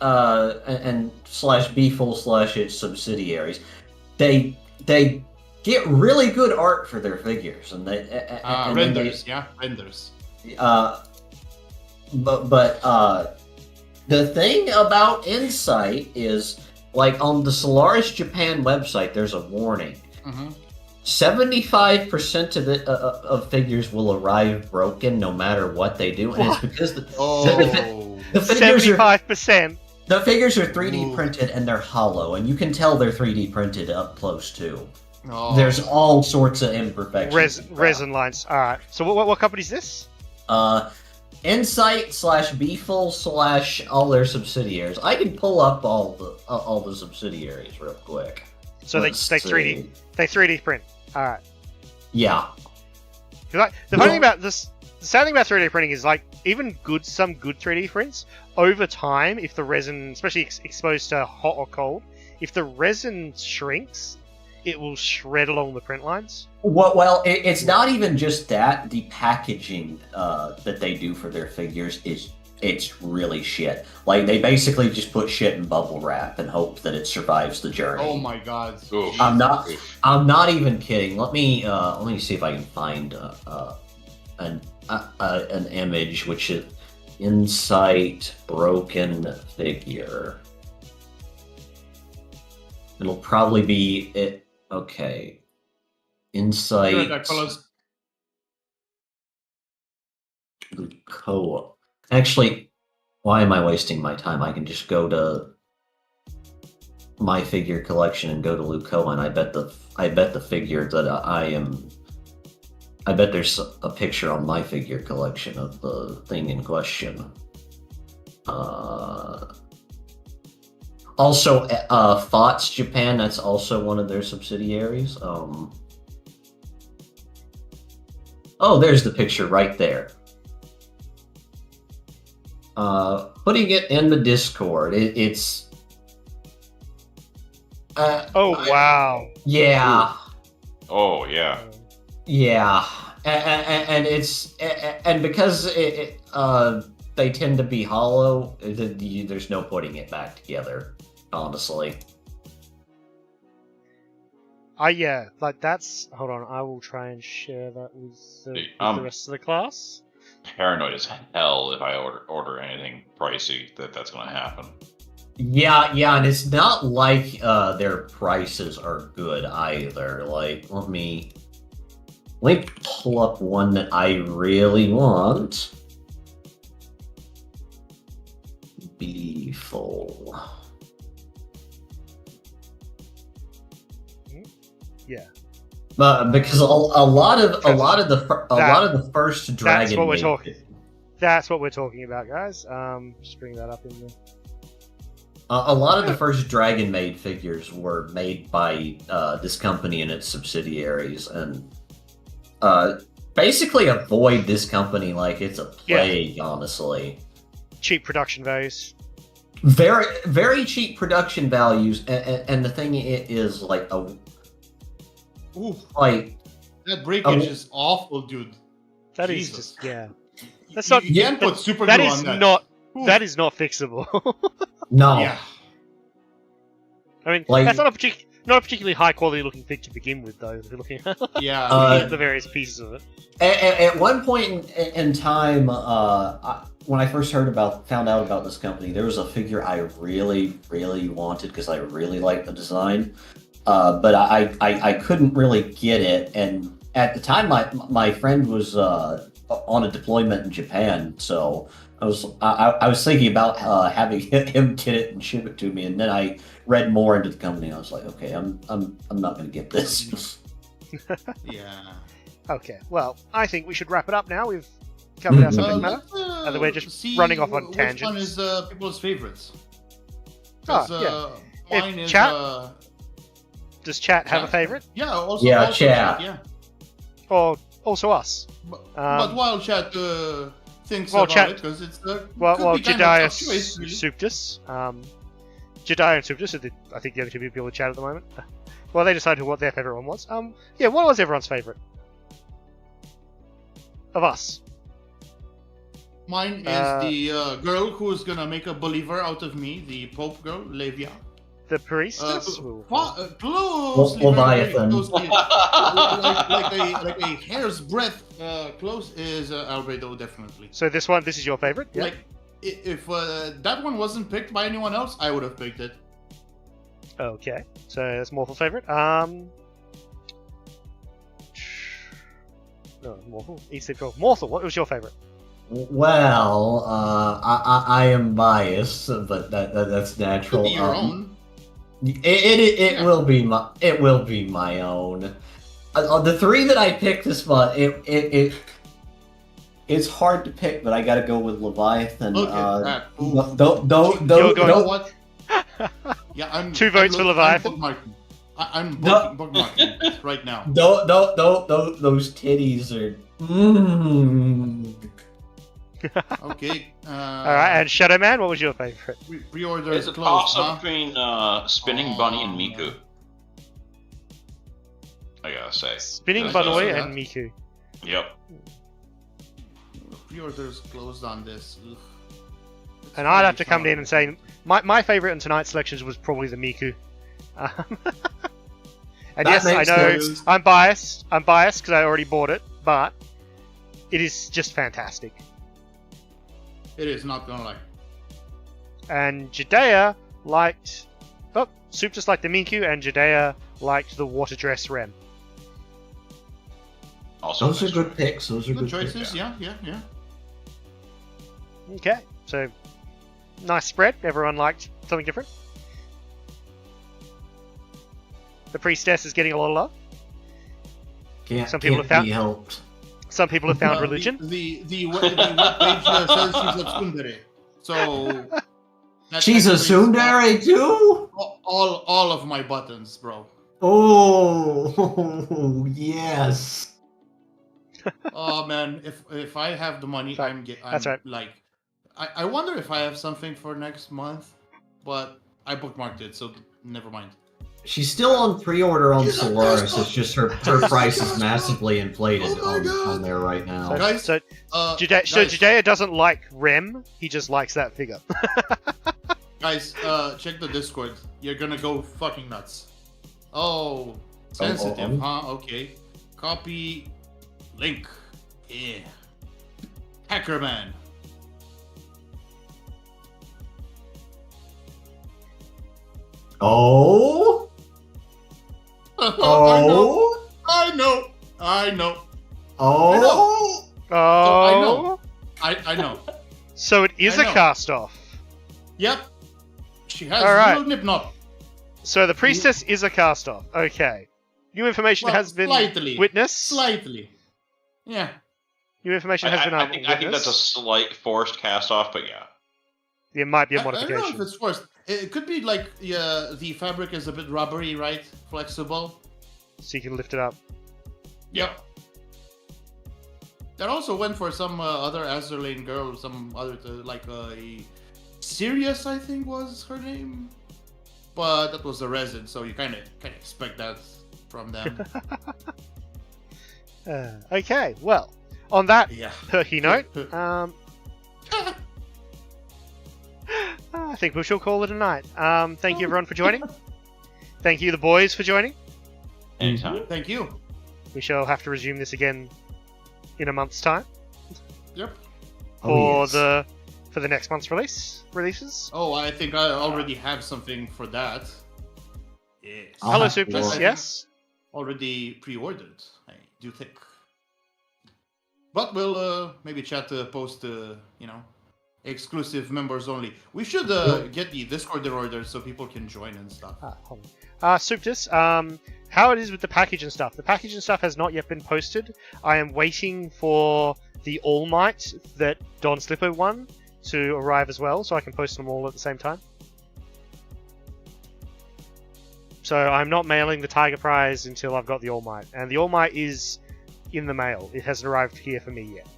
and / Beeful / its subsidiaries, they get really good art for their figures, and Renders, yeah, renders. But the thing about Insight is, like, on the Solaris Japan website, there's a warning. Mm-hmm. 75% of figures will arrive broken no matter what they do, and it's because the figures are 75%. the figures are 3D Ooh. printed and they're hollow, and you can tell they're 3D printed up close too. Oh. There's all sorts of imperfections. Resin lines. Alright, so what company is this? Insight / Beeful / all their subsidiaries. I can pull up all the subsidiaries real quick. So Let's they see. 3D print. Alright. Yeah. The funny thing about this, the sad thing about 3D printing is, like, even some good 3D prints, over time, if the resin, especially exposed to hot or cold, if the resin shrinks, it will shred along the print lines. Well, it's not even just that. The packaging that they do for their figures it's really shit. Like, they basically just put shit in bubble wrap and hope that it survives the journey. Oh my god. Oof. I'm not. Oof. I'm not even kidding. Let me see if I can find an image, which is Insight broken figure. It'll probably be it. Okay. Insight. Good attack, fellas. Co-op. Actually, why am I wasting my time? I can just go to my figure collection and go to Lukoa, and I bet the figure that I bet there's a picture on my figure collection of the thing in question. Also, FOTS Japan, that's also one of their subsidiaries. Oh, there's the picture right there. Putting it in the Discord. It's. Wow. Yeah. Oh yeah. Yeah, and it's and because they tend to be hollow, there's no putting it back together. Honestly, Yeah, like that's. Hold on, I will try and share that with the rest of the class. Paranoid as hell if I order anything pricey that's gonna happen. yeah, and it's not like their prices are good either. Like, let me pull up one that I really want. Beautiful. Yeah. Because a lot of the first Dragon. That's what we're talking. That's what we're talking about, guys. Just bring that up in the. A lot of the first Dragon Maid figures were made by this company and its subsidiaries, and basically avoid this company like it's a plague. Yeah. Honestly, cheap production values. Very, very cheap production values, and the thing is like a. Ooh, like that breakage is awful, dude. That is just That's not. You can't put super that glue is on that. not. Ooh. That is not fixable. No. Yeah. I mean, that's not a particularly high quality looking thing to begin with, though. If you're looking at the various pieces of it. At one point in time, when I first found out about this company, there was a figure I really, really wanted because I really liked the design. But I couldn't really get it, and at the time my friend was on a deployment in Japan, so I was thinking about having him get it and ship it to me, and then I read more into the company. And I was like, okay, I'm not going to get this. Yeah. Okay, well, I think we should wrap it up now. We've covered our subject matter, and we're just running off on tangents. Which one is people's favorites? Mine is. Chat? Does chat have a favorite? Yeah, also chat. Yeah. Or also us. But while chat thinks well, about chat, it, because it's Jediah Suptus. Jediah and Suptus are I think the only two people in chat at the moment. Well, they decided what their favorite one was. What was everyone's favorite? Of us. Mine is the girl who's gonna make a believer out of me, the Pope girl, Levia. The priestess? Closely, Leviathan. like a hair's breadth close is Albedo, definitely. So this is your favorite? Yeah. Like, if that one wasn't picked by anyone else, I would have picked it. Okay, so that's Morphle favorite. No, Morphle. Morphle, what was your favorite? Well, I am biased, but that's natural. Could be your own. It will be my own. The three that I picked this month, it's hard to pick, but I gotta go with Leviathan. Don't what? Yeah, I'm 2 votes for Leviathan. I'm bookmarking right now. Those titties are. Okay. All right, and Shadow Man, what was your favorite? Pre-order It's a toss-up between Spinning Bunny and Miku. I gotta say. Spinning Bunny and Miku. Yep. Pre-orders closed on this. And I'd have to come in and say my favorite in tonight's selections was probably the Miku. And yes, I know I'm biased. I'm biased because I already bought it, but it is just fantastic. It is, not gonna lie. And Jediah liked... Oh, Soup just liked the Miku, and Jediah liked the water dress Rem. Also, those are good picks. Those are good choices. Picks. Yeah. Okay, so nice spread. Everyone liked something different. The priestess is getting a lot of love. Some people have found religion. The web page says she's a tsundere. So she's a tsundere too? All of my buttons, bro. Oh yes. Oh man, if I have the money, Sorry. I'm That's right. like, I wonder if I have something for next month, but I bookmarked it, so never mind. She's still on pre-order on She's a Solaris. Tesla. It's just her She's a price is Tesla. massively inflated Oh my on God. there right now. So, Guys, so, guys, Judea doesn't like Rem. He just likes that figure. guys, check the Discord. You're gonna go fucking nuts. Oh, sensitive, huh? Okay. Copy link. Yeah. Hackerman. Oh, oh, I know. oh. Oh. I know. So it is I a know. cast off. Yep. She has All right. little nip knot. So the priestess is a cast off. Okay. New information Well, has been slightly. witnessed. Slightly. Yeah. New information has been I think that's a witnessed. slight forced cast off, but yeah. It might be a I don't know modification. if it's forced. It could be like the fabric is a bit rubbery, right? Flexible. So you can lift it up. Yep. That also went for some other Azerlane girl, some other like a Sirius, I think was her name, but that was a resin, so you kind of expect that from them. Okay, well, on that Yeah. perky note, I think we shall call it a night. Thank you everyone for joining. Thank you the boys for joining. Anytime. Thank you. We shall have to resume this again in a month's time Yep. for the next month's releases. Oh, I think I already have something for that. Yes. I'll Hello have to Supers, work. yes. Already pre-ordered, I do think. But we'll maybe chat to post exclusive members only. We should get the Discord ordered so people can join and stuff. Hold on. Suptus, how it is with the package and stuff. The package and stuff has not yet been posted. I am waiting for the All Might that Don Slipper won to arrive as well, so I can post them all at the same time. So I'm not mailing the Tiger Prize until I've got the All Might. And the All Might is in the mail. It hasn't arrived here for me yet.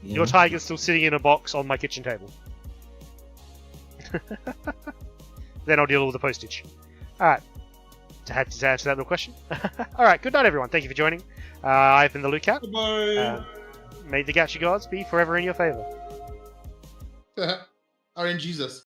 Your tiger's still sitting in a box on my kitchen table. Then I'll deal with the postage. Alright. To answer that little question. Alright, good night everyone. Thank you for joining. I've been the Luke Cat. Goodbye. May the Gacha gods be forever in your favor. Are in Jesus.